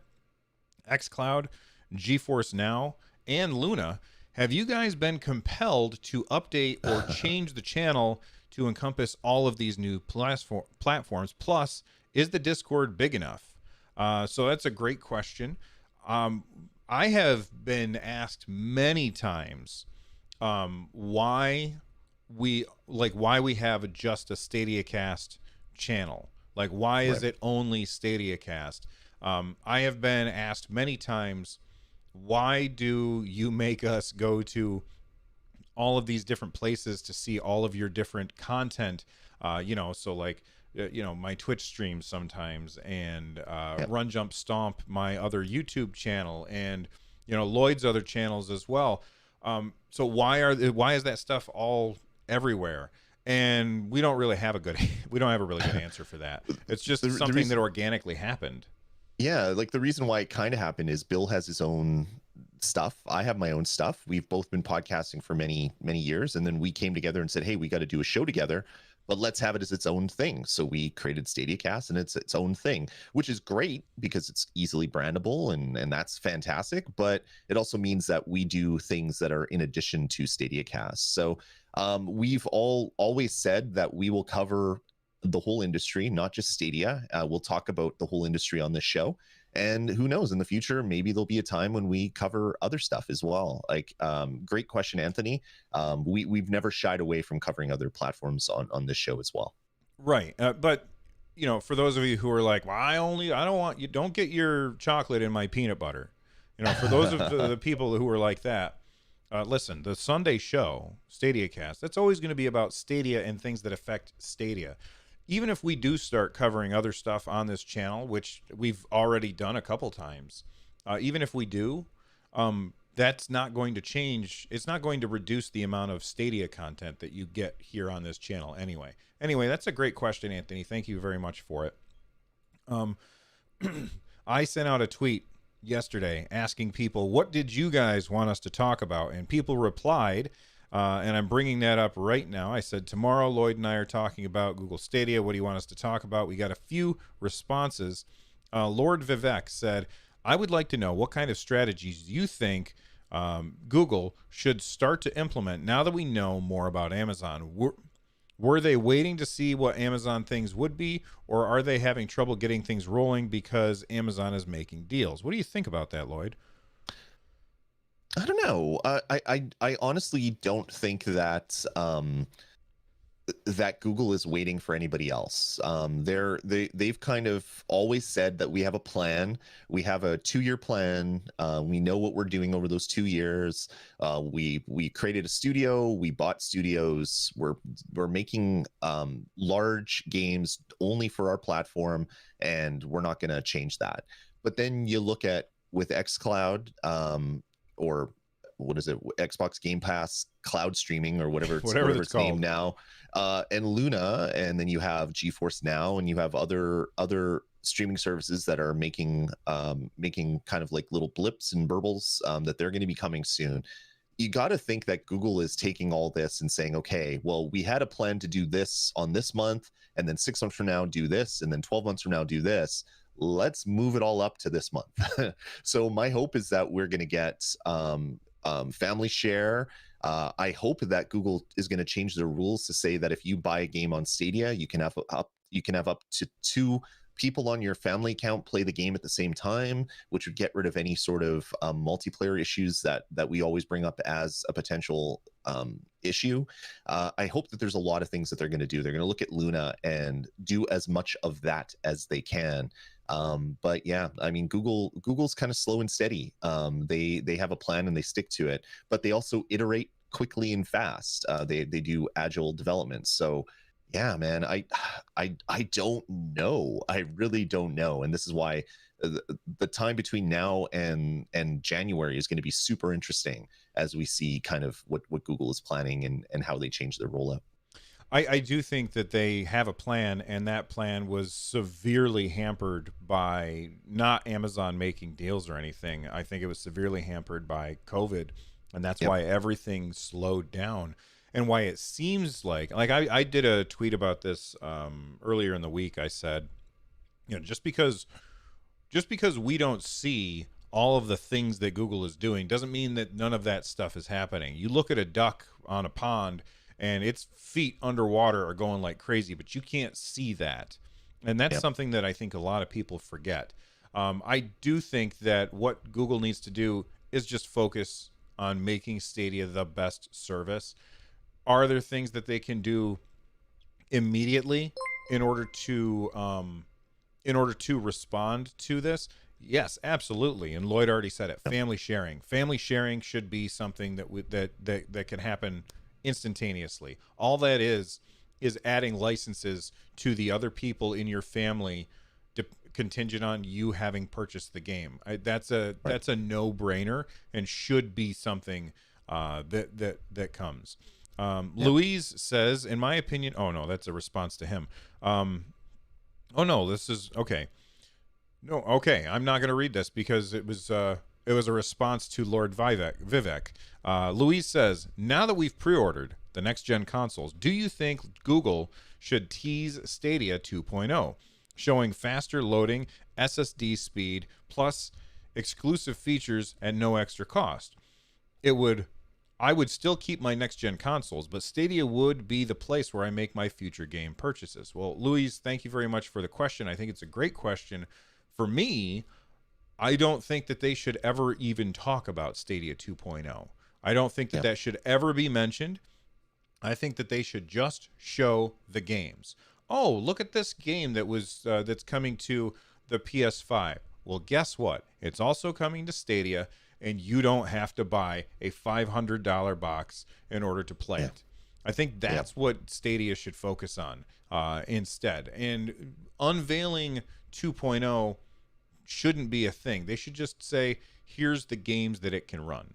Speaker 2: xCloud, GeForce Now, and Luna, have you guys been compelled to update or change the channel to encompass all of these new platforms? Plus, is the Discord big enough? So that's a great question. I have been asked many times why we have just a StadiaCast channel. Like, why is it only StadiaCast? I have been asked many times, why do you make us go to all of these different places to see all of your different content? So like, my Twitch streams sometimes, and Run Jump Stomp, my other YouTube channel, and Lloyd's other channels as well. So why is that stuff all everywhere? And we don't really have a really good answer for that. It's just something that organically happened.
Speaker 1: Yeah, like the reason why it kind of happened is Bill has his own stuff. I have my own stuff. We've both been podcasting for many, many years. And then we came together and said, hey, we got to do a show together, but let's have it as its own thing. So we created StadiaCast, and it's its own thing, which is great because it's easily brandable, and that's fantastic. But it also means that we do things that are in addition to StadiaCast. So we've always said that we will cover the whole industry, not just Stadia. We'll talk about the whole industry on this show. And who knows, in the future, maybe there'll be a time when we cover other stuff as well. Like, great question, Anthony. We've never shied away from covering other platforms on this show as well.
Speaker 2: Right. But, for those of you who are like, well, don't get your chocolate in my peanut butter. For those of the people who are like that, listen, the Sunday show, StadiaCast, that's always going to be about Stadia and things that affect Stadia. Even if we do start covering other stuff on this channel, which we've already done a couple times, even if we do, that's not going to change. It's not going to reduce the amount of Stadia content that you get here on this channel anyway. Anyway, that's a great question, Anthony. Thank you very much for it. I sent out a tweet yesterday asking people, what did you guys want us to talk about? And people replied, and I'm bringing that up right now. I said, tomorrow, Lloyd and I are talking about Google Stadia. What do you want us to talk about? We got a few responses. Lord Vivek said, I would like to know what kind of strategies you think Google should start to implement now that we know more about Amazon. Were they waiting to see what Amazon things would be, or are they having trouble getting things rolling because Amazon is making deals? What do you think about that, Lloyd?
Speaker 1: I don't know. I honestly don't think that that Google is waiting for anybody else. They've kind of always said that we have a plan. We have a 2-year plan. We know what we're doing over those 2 years. We created a studio. We bought studios. We're making large games only for our platform, and we're not going to change that. But then you look at with xCloud, or what is it, Xbox Game Pass cloud streaming, or whatever it's named now, and Luna, and then you have GeForce Now, and you have other streaming services that are making kind of like little blips and burbles, that they're going to be coming soon. You got to think that Google is taking all this and saying, okay, well, we had a plan to do this on this month, and then 6 months from now do this, and then 12 months from now do this. Let's move it all up to this month. So my hope is that we're going to get family share. I hope that Google is going to change their rules to say that if you buy a game on Stadia, you can have up to 2 people on your family account play the game at the same time, which would get rid of any sort of multiplayer issues that we always bring up as a potential issue. I hope that there's a lot of things that they're going to do. They're going to look at Luna and do as much of that as they can. But yeah, I mean, Google's kind of slow and steady. They have a plan and they stick to it, but they also iterate quickly and fast. They do agile development. So yeah, man, I don't know. I really don't know. And this is why the time between now and January is going to be super interesting as we see kind of what Google is planning and how they change their rollout.
Speaker 2: I do think that they have a plan, and that plan was severely hampered by not Amazon making deals or anything. I think it was severely hampered by COVID, and that's why everything slowed down. And why it seems like I did a tweet about this earlier in the week. I said, just because we don't see all of the things that Google is doing doesn't mean that none of that stuff is happening. You look at a duck on a pond and its feet underwater are going like crazy, but you can't see that. And that's something that I think a lot of people forget. I do think that what Google needs to do is just focus on making Stadia the best service. Are there things that they can do immediately in order to respond to this? Yes, absolutely. And Lloyd already said it. Family sharing should be something that can happen instantaneously. All that is adding licenses to the other people in your family, contingent on you having purchased the game. That's a no-brainer and should be something that comes. Louise says, in my opinion, oh no, that's a response to him. Oh no, this is okay. No, okay, I'm not going to read this because it was a response to Lord Vivek. Louise says, now that we've pre-ordered the next gen consoles, do you think Google should tease Stadia 2.0, showing faster loading, SSD speed, plus exclusive features at no extra cost? I would still keep my next-gen consoles, but Stadia would be the place where I make my future game purchases. Well, Louise, thank you very much for the question. I think it's a great question. For me, I don't think that they should ever even talk about Stadia 2.0. I don't think that should ever be mentioned. I think that they should just show the games. Oh, look at this game that's coming to the PS5. Well, guess what? It's also coming to Stadia, and you don't have to buy a $500 box in order to play it. I think that's what Stadia should focus on instead. And unveiling 2.0 shouldn't be a thing. They should just say, here's the games that it can run.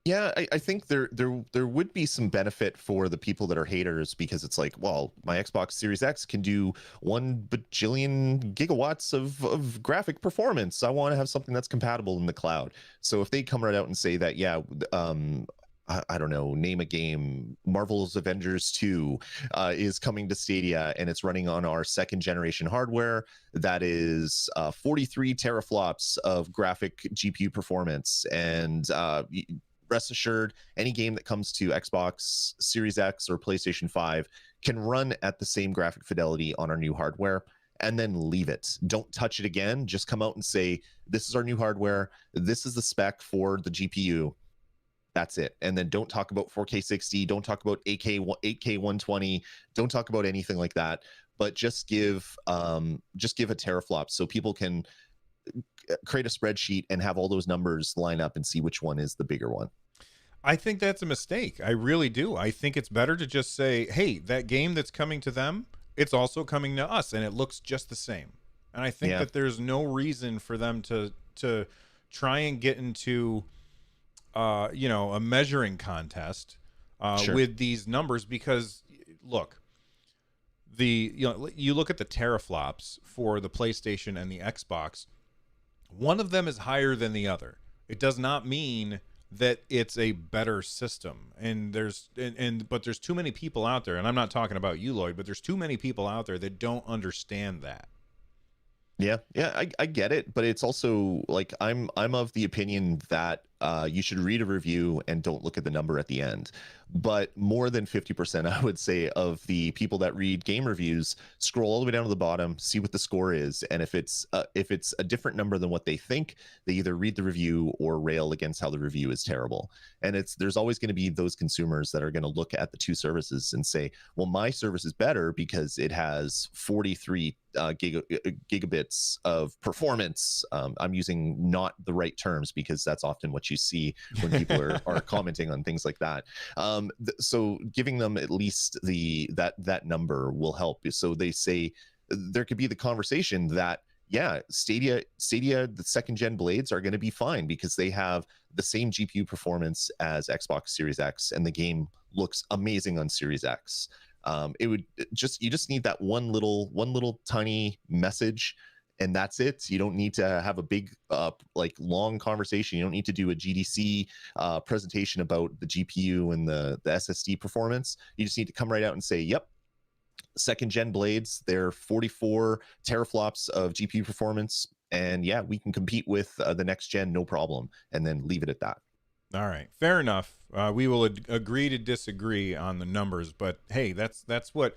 Speaker 1: Yeah, I think there would be some benefit for the people that are haters, because it's like, well, my Xbox Series X can do 1 bajillion gigawatts of graphic performance. I want to have something that's compatible in the cloud. So if they come right out and say that, I don't know, name a game, Marvel's Avengers 2 is coming to Stadia, and it's running on our 2nd generation hardware that is 43 teraflops of graphic GPU performance, and rest assured, any game that comes to Xbox Series X or PlayStation 5 can run at the same graphic fidelity on our new hardware, and then leave it. Don't touch it again. Just come out and say, this is our new hardware. This is the spec for the GPU. That's it. And then don't talk about 4K 60. Don't talk about 8K 120. Don't talk about anything like that. But just give a teraflop so people can create a spreadsheet and have all those numbers line up and see which one is the bigger one.
Speaker 2: I think that's a mistake. I really do. I think it's better to just say, hey, that game that's coming to them, it's also coming to us, and it looks just the same. And I think that there's no reason for them to try and get into a measuring contest with these numbers, because look, you look at the teraflops for the PlayStation and the Xbox. One of them is higher than the other. It does not mean that it's a better system. And but there's too many people out there, and I'm not talking about you, Lloyd, but there's too many people out there that don't understand that.
Speaker 1: Yeah, I get it, but it's also like I'm of the opinion that you should read a review and don't look at the number at the end. But more than 50%, I would say, of the people that read game reviews scroll all the way down to the bottom, see what the score is, and if it's a different number than what they think, they either read the review or rail against how the review is terrible. And there's always going to be those consumers that are going to look at the two services and say, well, my service is better because it has 43 gigabits of performance. I'm using not the right terms because that's often what you see when people are commenting on things like that. So giving them at least that number will help. So they say there could be the conversation that, yeah, Stadia, the second gen blades are going to be fine because they have the same GPU performance as Xbox Series X, and the game looks amazing on Series X. You just need that one little tiny message, and that's it. You don't need to have a big long conversation. You don't need to do a GDC presentation about the GPU and the SSD performance. You just need to come right out and say, yep, second gen blades, they're 44 teraflops of GPU performance, and yeah, we can compete with the next gen, no problem, and then leave it at that.
Speaker 2: All right, fair enough. We will agree to disagree on the numbers, but hey, that's what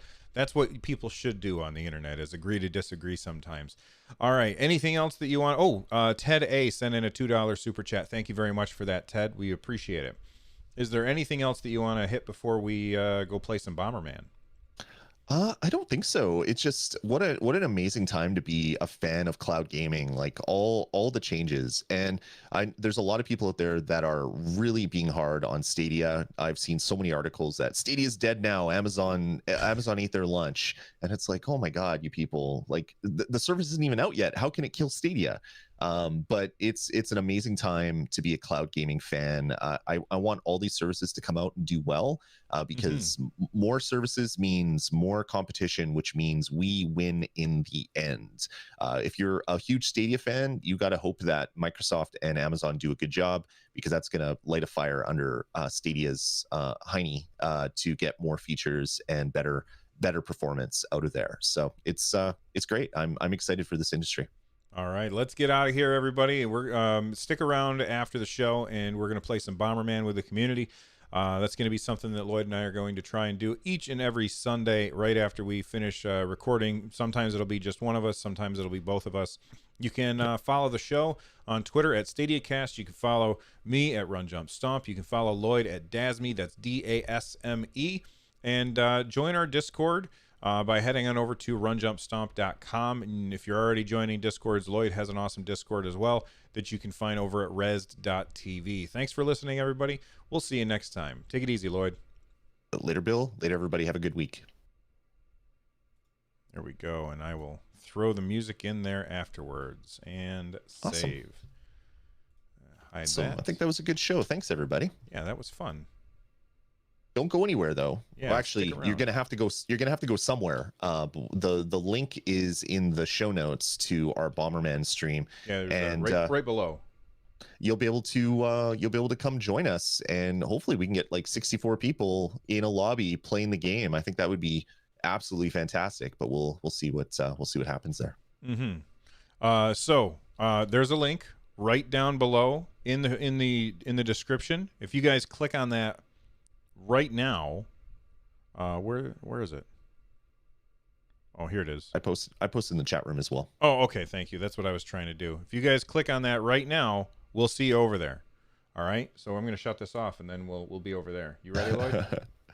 Speaker 2: people should do on the internet, is agree to disagree sometimes. All right, anything else that you want? Ted A sent in a $2 super chat. Thank you very much for that, Ted. We appreciate it. Is there anything else that you want to hit before we go play some Bomberman?
Speaker 1: I don't think so. It's just what an amazing time to be a fan of cloud gaming, like all the changes. And there's a lot of people out there that are really being hard on Stadia. I've seen so many articles that Stadia is dead now. Amazon ate their lunch, and it's like, oh my God, you people! Like the service isn't even out yet. How can it kill Stadia? But it's an amazing time to be a cloud gaming fan. I want all these services to come out and do well, because more services means more competition, which means we win in the end. If you're a huge Stadia fan, you got to hope that Microsoft and Amazon do a good job, because that's going to light a fire under Stadia's hiney to get more features and better performance out of there. So it's great. I'm excited for this industry.
Speaker 2: All right, let's get out of here, everybody. We're stick around after the show, and we're going to play some Bomberman with the community. That's going to be something that Lloyd and I are going to try and do each and every Sunday right after we finish recording. Sometimes it'll be just one of us. Sometimes it'll be both of us. You can follow the show on Twitter at StadiaCast. You can follow me at Run Jump Stomp. You can follow Lloyd at Dasme. That's DASME. And join our Discord by heading on over to runjumpstomp.com. And if you're already joining Discords, Lloyd has an awesome Discord as well that you can find over at res.tv. Thanks for listening, everybody. We'll see you next time. Take it easy, Lloyd.
Speaker 1: Later, Bill. Later, everybody. Have a good week.
Speaker 2: There we go. And I will throw the music in there afterwards and save. Hide that.
Speaker 1: I think that was a good show. Thanks, everybody.
Speaker 2: Yeah, that was fun.
Speaker 1: Don't go anywhere, though.
Speaker 2: Yeah,
Speaker 1: well, actually, you're gonna have to go. You're gonna have to go somewhere. The link is in the show notes to our Bomberman stream.
Speaker 2: Yeah, and right below.
Speaker 1: You'll be able to come join us, and hopefully we can get like 64 people in a lobby playing the game. I think that would be absolutely fantastic. But we'll see what happens there.
Speaker 2: So there's a link right down below in the description. If you guys click on that right now, where is it? Oh, here it is.
Speaker 1: I posted in the chat room as well.
Speaker 2: Oh, okay, thank you. That's what I was trying to do. If you guys click on that right now, we'll see you over there. All right, so I'm going to shut this off, and then we'll be over there. You ready, Lloyd?